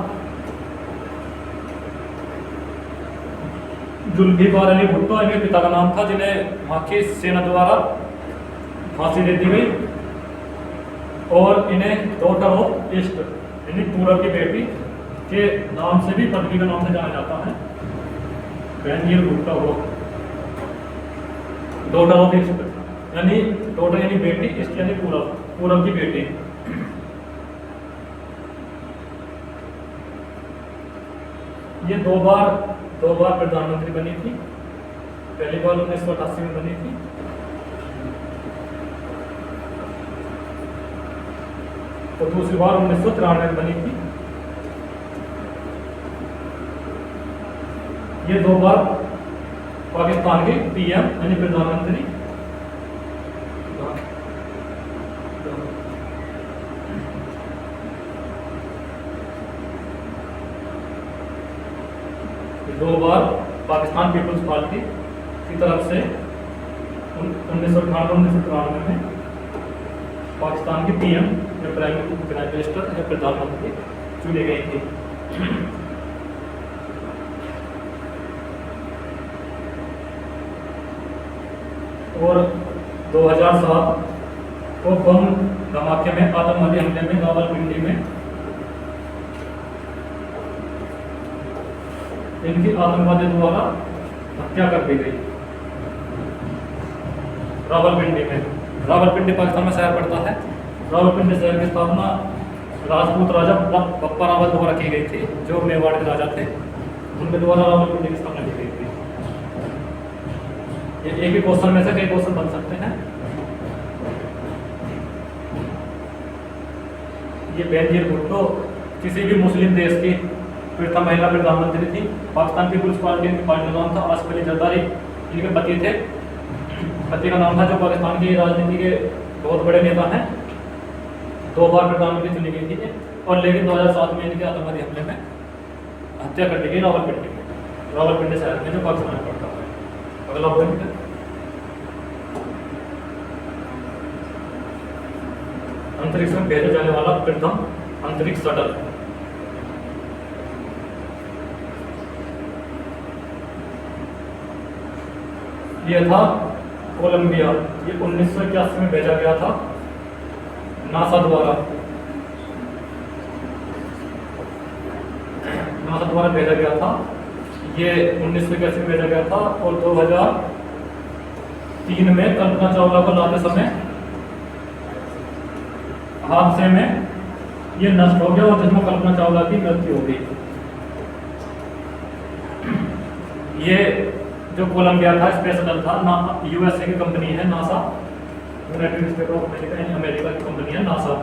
जुल्फिकार अली भुट्टो इनके पिता का नाम था, जिन्हें वहां की सेना द्वारा फांसी दे दी गई। और इन्हें डॉटर ऑफ ईस्ट यानी पूरब की बेटी के नाम से भी, पदवी के नाम से जाना जाता है। बेनजीर भुट्टो को डॉटर ऑफ ईस्ट यानी डॉटर यानी बेटी, ईस्ट यानी पूरब, पूरब की बेटी। ये दो बार प्रधानमंत्री बनी थी। पहली बार 1988 में बनी थी और दूसरी बार 1993 में बनी थी। ये दो बार पाकिस्तान के पीएम यानी प्रधानमंत्री। दो बार पाकिस्तान पीपुल्स पार्टी की तरफ से 1998-1993 में पाकिस्तान के पीएम या प्राइम मिनिस्टर या प्रधानमंत्री चुनी गई थी। और 2007 को बम धमाके में, आतंकवादी हमले में रावलपिंडी में इनकी आतंकवादी द्वारा हत्या कर दी गई। रावलपिंडी में, रावलपिंडी पाकिस्तान में शहर पड़ता है। रावलपिंडी शहर की स्थापना राजपूत राजा बप्पा रावल द्वारा की गई थी, जो मेवाड़ के राजा थे। उनके द्वारा रावलपिंडी की स्थापना की गई थी। ये एक ही क्वेश्चन में से कई क्वेश्चन बन सकते हैं। ये बेनजीर भुट्टो किसी भी मुस्लिम देश की प्रथम महिला प्रधानमंत्री थी। पाकिस्तान पीपुल्स पार्टी की पार्टी का नाम था आसिफ अली जरदारी, इनके पति थे। पति का नाम था, जो पाकिस्तान की राजनीति के बहुत बड़े नेता हैं। दो बार प्रधानमंत्री चुनी गई थी और लेकिन 2007 में इनके आतंकवादी हमले में हत्या कर दी गई रावलपिंडी में, रावलपिंडी शहर में जो पाकिस्तान में पड़ता है। अगला पॉइंट, अंतरिक्ष में भेजा जाने वाला प्रथम अंतरिक्ष शटल। यह था कोलंबिया। ये 1981 में भेजा गया था नासा द्वारा। नासा द्वारा भेजा गया था। ये 1981 में भेजा गया था और 2003 में कल्पना चावला को लाते समय हादसे में ये नष्ट हो गया और जिसमें कल्पना चावला की मृत्यु हो गई। ये जो कोलंबिया था स्पेस शटल था ना, यूएसए की कंपनी है NASA, United state of America यानी अमेरिका की कंपनी है नासा।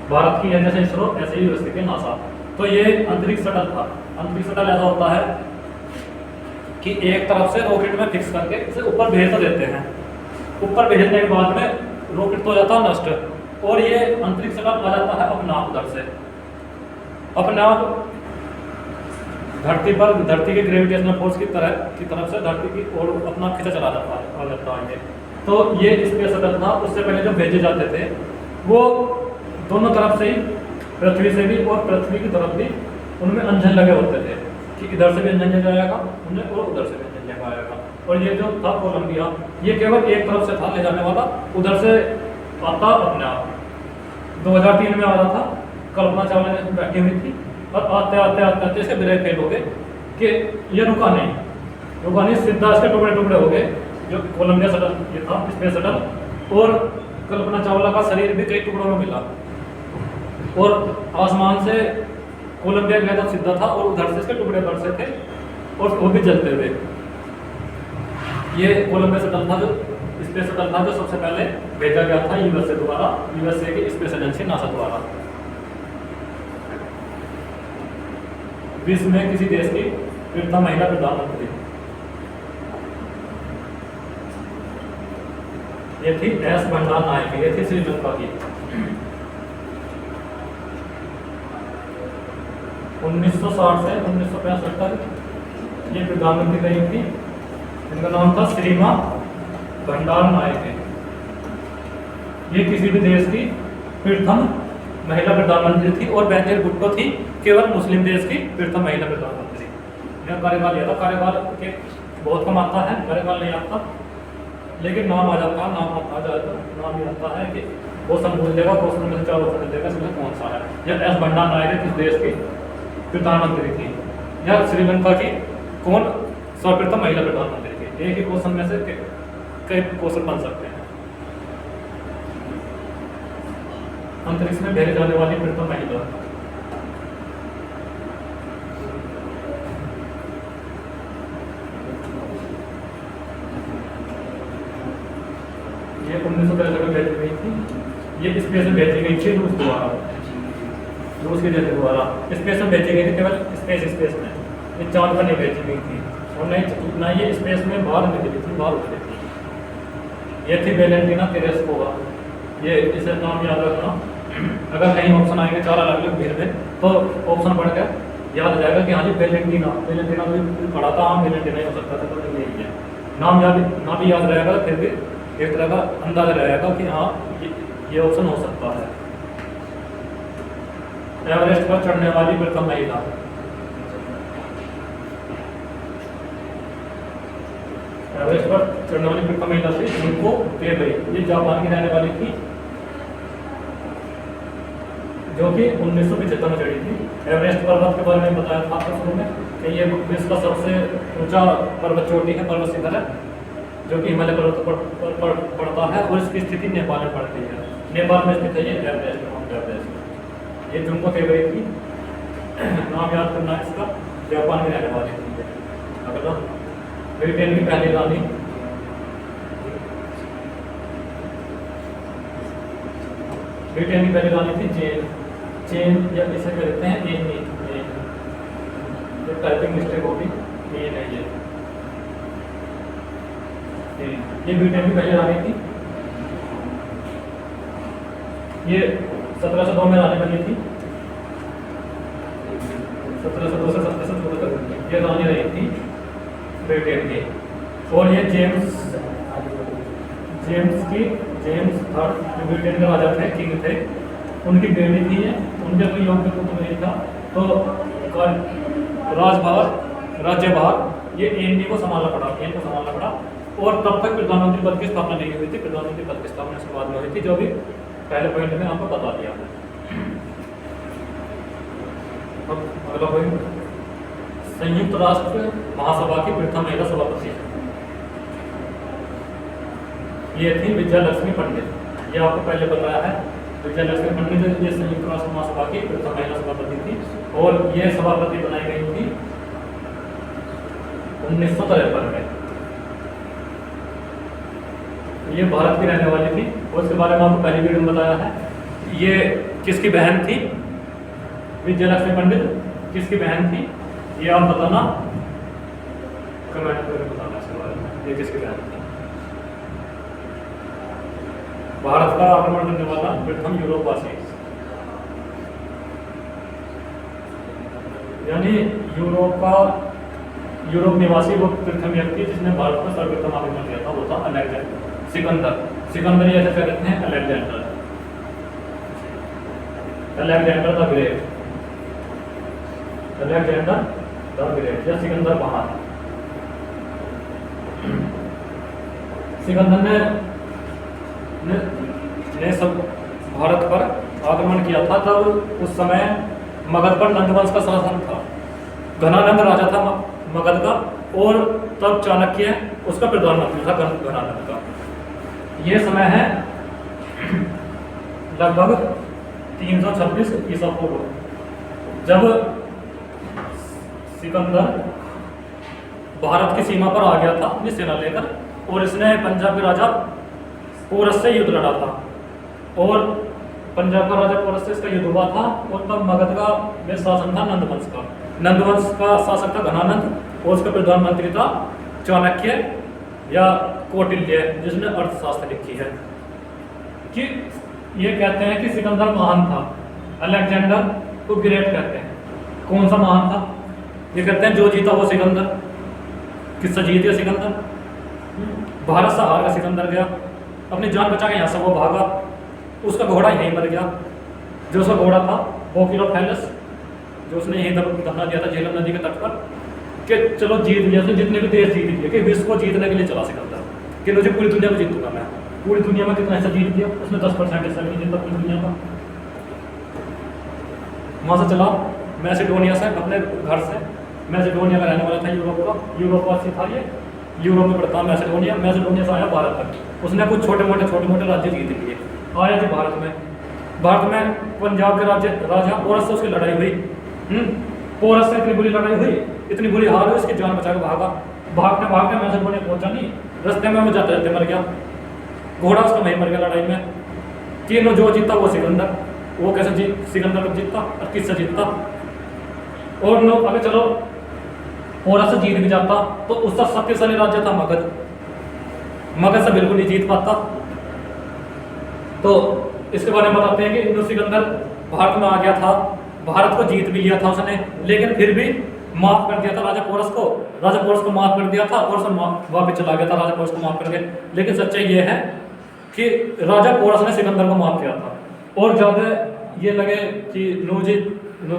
भारत की है जैसे इसरो, ऐसे ही यूएसए के नासा। तो ये अंतरिक्ष शटल था। अंतरिक्ष शटल ऐसा होता है कि एक तरफ से रॉकेट में फिक्स करके इसे ऊपर भेज तो देते हैं। ऊपर भेजने के बाद में रॉकेट तो हो जाता है नष्ट और ये अंतरिक्ष का आ जाता है अपने आप उधर से अपने आप धरती के ग्रेविटेशनल फोर्स की तरफ से धरती की ओर अपना खींचा चला जाता है आ जाता है। तो ये स्पेस शटल था, उससे पहले जो भेजे जाते थे वो दोनों तरफ से ही, पृथ्वी से भी और पृथ्वी की तरफ भी, उनमें इंजन लगे होते थे कि इधर से भी इंजन जाएगा उन्हें और उधर से भी इंजन आएगा। और ये जो था कोलंबिया, ये केवल एक तरफ से था ले जाने वाला, उधर से आता अपने आप। 2003 में आ रहा था, कल्पना चावला ने बैठी हुई थी और आते आते आते आते से ब्रेक फेल हो गए कि ये रुका नहीं, सीधा इसके टुकड़े टुकड़े हो गए। जो कोलंबिया शटल ये था स्पेस शटल, और कल्पना चावला का शरीर भी कई टुकड़ों में मिला और आसमान से कोलंबिया गया था सीधा था और उधर से इसके टुकड़े बरसे थे और वो भी जलते हुए। ये कोलंबिया शटल था, जो स्पेस शटल था, जो सबसे पहले भेजा गया था यूएसए द्वारा, यूएसए की स्पेस एजेंसी नासा द्वारा। विश्व में किसी देश की प्रथम महिला प्रधानमंत्री ये थी एस भंडार नायक, ये थी श्रीलंका की। 1960 से 1965 तक ये प्रधानमंत्री रही थी। इनका नाम था श्रीमा भंडार नायक। ये किसी भी देश की प्रथम महिला प्रधानमंत्री थी और बेंजर भुट्टो थी केवल मुस्लिम देश की प्रथम महिला प्रधानमंत्री। यह कार्यकाल लिया था, कार्यकाल के बहुत कम आता है, कार्यकाल नहीं आता, लेकिन नाम आ जाता है, नाम ये आता है कि क्वेश्चन पूछ लेगा, क्वेश्चन में से 4 ऑप्शन मिलेगा, इसमें कौन सा है। यह एस भंडार नायक किस देश की प्रधानमंत्री थी, यह श्रीलंका की कौन सर्वप्रथम महिला प्रधानमंत्री थी। एक ही क्वेश्चन में से कई क्वेश्चन बन सकते हैं। अंतरिक्ष में भेजे जाने वाली प्रथम महिला, ये 1965 में भेजी गई थी। ये स्पेस में भेजी गई थी रूस द्वारा, रूस के देश द्वारा स्पेस में भेजी गई थी, केवल स्पेस में, ये चांद पर नहीं भेजी गई थी और नहीं ये स्पेस में बाहर निकली थी, बाहर उतरी थी। ये थी वेलेंटिना तेरेस्कोवा। ये इसे नाम याद रखना, अगर कहीं ऑप्शन आएंगे 4 अलग भीड़ में तो ऑप्शन पढ़ कर याद आ जाएगा कि हाँ जी वेलेंटिना तो पढ़ा था, हाँ वेलेंटिना ही हो सकता था, तो यही है नाम। ना भी याद रहेगा, फिर भी एक तरह का अंदाजा रहेगा कि हाँ ये ऑप्शन हो सकता है। एवरेस्ट पर चढ़ने वाली प्रथम महिला, एवरेस्ट पर चढ़ने वाली प्रथम महिला थी जिनको पेबे, ये जापान की रहने वाली थी, जो कि 1975 में चढ़ी थी। एवरेस्ट पर्वत के बारे में बताया था आपको शुरू में कि ये विश्व का सबसे ऊंचा पर्वत चोटी है, पर्वत शिखर है, जो कि हिमालय पर्वत पर पड़ता है और इसकी स्थिति नेपाल में पड़ती है। नेपाल में स्थित है ये एवरेस्ट। ये तुमको फेवरेट थी, नाम याद करना है इसका, जापान में रहने वाली थी। अगला ब्रिटेन की पहली रानी, ब्रिटेन की पहली रानी थी चेन या इसे कहते हैं एनी, टाइपिंग मिस्टेक होगी, ये नहीं है। ये ब्रिटेन की पहली रानी थी, ये 1702 में रानी बनी थी, 1702 से 1714 तक ये रानी रही थी ब्रिटेन की। और ये जेम्स थर्ड जो ब्रिटेन के राजा थे, किंग थे, उनकी बेटी थी ये, उनके कोई योग्य पुत्र नहीं था, तो राज्यभार ये एनडी को संभालना पड़ा। और तब तक प्रधानमंत्री पद की स्थापना नहीं हुई थी, प्रधानमंत्री पद की स्थापना इसके बाद में हुई थी, जो भी पहले पॉइंट में आपको बता दिया है। अब अगला पॉइंट, संयुक्त राष्ट्र महासभा की प्रथम महिला सभापति, ये थी विजयलक्ष्मी पंडित। ये आपको पहले बताया है, विजयलक्ष्मी पंडित ये संयुक्त राष्ट्र महासभा की प्रथम महिला सभापति थी और ये सभापति बनाई गई थी 1953 में। ये भारत की रहने वाली थी और इसके बारे में आपको पहली वीडियो में बताया है। ये किसकी बहन थी? विजयलक्ष्मी पंडित किसकी बहन थी ये आप बताना कमेंट करके बताना इसके बारे में, ये किसके कहने था। भारत पर आक्रमण करने वाला प्रथम यूरोपवासी, यानी यूरोप निवासी वो प्रथम व्यक्ति जिसने भारत पर सर्वप्रथम आक्रमण किया था वो था अलेक्जेंडर, सिकंदर ये ऐसे कहते हैं Alexander the great, Alexander the great या सिकंदर महान। सिकंदर ने सब भारत पर आक्रमण किया था। तब उस समय मगध पर नंदवंश का शासन था, घनानंद राजा था मगध का, और तब चाणक्य उसका प्रधानमंत्री था घनानंद का। ये समय है लगभग 326 ईसा पूर्व, जब सिकंदर भारत की सीमा पर आ गया था अपनी सेना लेकर, और इसने पंजाब के राजा पोरस से युद्ध लड़ा था, और पंजाब का राजा पोरस से इसका युद्ध हुआ था। और तब मगध का में शासन था नंदवंश का शासक था घनानंद, और उसका प्रधानमंत्री था चाणक्य या कौटिल्य, जिसने अर्थशास्त्र लिखी है। कि ये कहते हैं कि सिकंदर महान था, अलेक्जेंडर को ग्रेट कहते हैं। कौन सा महान था? ये कहते हैं जो जीता वो सिकंदर। किससे जीत गया सिकंदर? भारत से हार का सिकंदर गया, अपनी जान बचा के यहाँ से वो भागा, उसका घोड़ा यहीं मर गया। जो उसका घोड़ा था बोकिलोफेलस, जो उसने यहीं दफना दिया था झेलम नदी के तट पर, कि चलो जीत लिया, उसने जितने भी देश जीत लिए, कि विश्व को जीतने के लिए चला सिकंदर, कि मुझे पूरी दुनिया में जीतूंगा मैं। पूरी दुनिया में कितना हिस्सा जीत लिया उसने? 10% हिस्सा नहीं जीता पूरी दुनिया का। वहाँ से चला मैसेडोनिया से, अपने घर से, मैसेडोनिया का रहने वाला था, यूरोपवासी था ये, यूरोप में पड़ता मैसेडोनिया से आया भारत तक। उसने कुछ छोटे मोटे राज्य जीत लिए। आया जी भारत में पंजाब के राजा पोरस से उसकी लड़ाई हुई। पोरस से इतनी बुरी लड़ाई हुई, इतनी बुरी हार हुई, उसकी जान बचा के भागते मैसेडोनिया पहुंचा नहीं, रास्ते में जाते जाते मर गया। घोड़ा उसका वहीं मर गया लड़ाई में। तीनों जो जीता वो सिकंदर। वो कैसे सिकंदर जीतता और किससे जीतता? और नो अगर चलो पोरस से जीत भी जाता तो उसका शक्तिशाली राज्य था मगध से बिल्कुल नहीं जीत पाता। तो इसके बारे में बताते हैं कि इंदु सिकंदर भारत में आ गया था, भारत को जीत भी लिया था उसने, लेकिन फिर भी माफ कर दिया था राजा पोरस को माफ कर दिया था, और उसने वापस चला गया था राजा पोरस को माफ करके। लेकिन सच्चाई ये है कि राजा पोरस ने सिकंदर को माफ किया था। और ज़्यादा ये लगे कि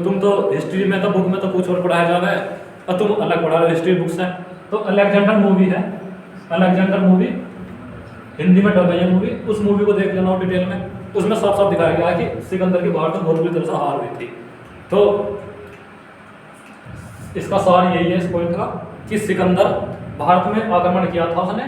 तुम तो हिस्ट्री में तो बुक में तो कुछ और पढ़ाया जा रहा है और तुम अलग पढ़ा रहे हो, हिस्ट्री बुक्स है। तो अलेक्जेंडर मूवी है, अलेक्जेंडर मूवी हिंदी में डब है ये मूवी, उस मूवी को देख लेना डिटेल में। उसमें साफ साफ दिखाया गया है कि सिकंदर की भारत में बहुत बुरी तरह से हार हुई थी। तो इसका सार यही है इस पॉइंट का कि सिकंदर भारत में आक्रमण किया था उसने,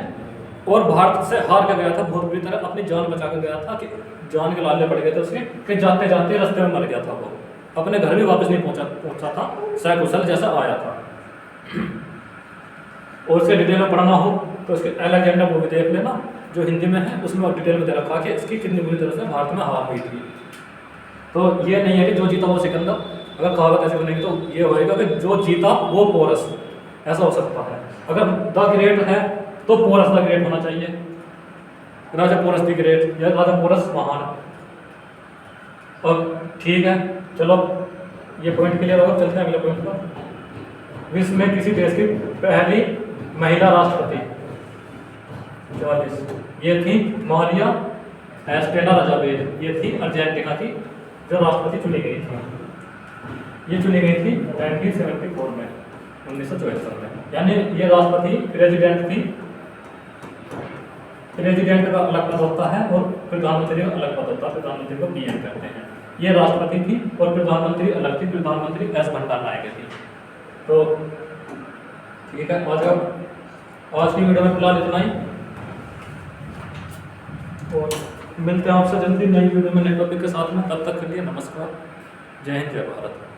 और भारत से हार कर गया था बहुत बुरी तरह, अपनी जान बचा कर गया था, कि जान के लाले पड़ गए थे उसके, कि जाते जाते रास्ते में मर गया था। वो अपने घर भी वापस नहीं पहुंचा था, सकुशल जैसा आया था। और उसके डिटेल में पढ़ना हो तो उसके अलेक्जेंडर मूवी देख लेना, जो हिंदी में है, उसमें डिटेल में दे रखा कि इसकी कितनी बुरी तरह से भारत में हार हुई थी। तो ये नहीं है कि जो जीता वो सिकंदर। अगर कहावत ऐसे बनेगी तो ये होएगा कि जो जीता वो पोरस, ऐसा हो सकता है। अगर द ग्रेट है तो पोरस द ग्रेट होना चाहिए, राजा पोरस द ग्रेट या राजा पोरस महान। और ठीक है, चलो ये पॉइंट क्लियर होगा, चलते हैं अगले पॉइंट पर। विश्व में किसी देश की पहली महिला राष्ट्रपति 44, ये थी मारिया एस्टेला रजाबेज। ये थी अर्जेंटीना की जो राष्ट्रपति चुनी गई थी। ये चुनी गई थी 1974 में, 1974 में। यानी ये राष्ट्रपति प्रेसिडेंट थी। प्रेसिडेंट का अलग पद होता है और प्रधानमंत्री का अलग पद होता है, प्रधानमंत्री को पीएम कहते हैं। ये राष्ट्रपति थी और प्रधानमंत्री अलग थी, प्रधानमंत्री एस भंडारनायके थी। तो ठीक है, आज की वीडियो में फिलहाल इतना ही, और मिलते हैं आपसे जल्दी नई वीडियो में नए टॉपिक के साथ में। तब तक के लिए नमस्कार, जय हिंद, जय भारत।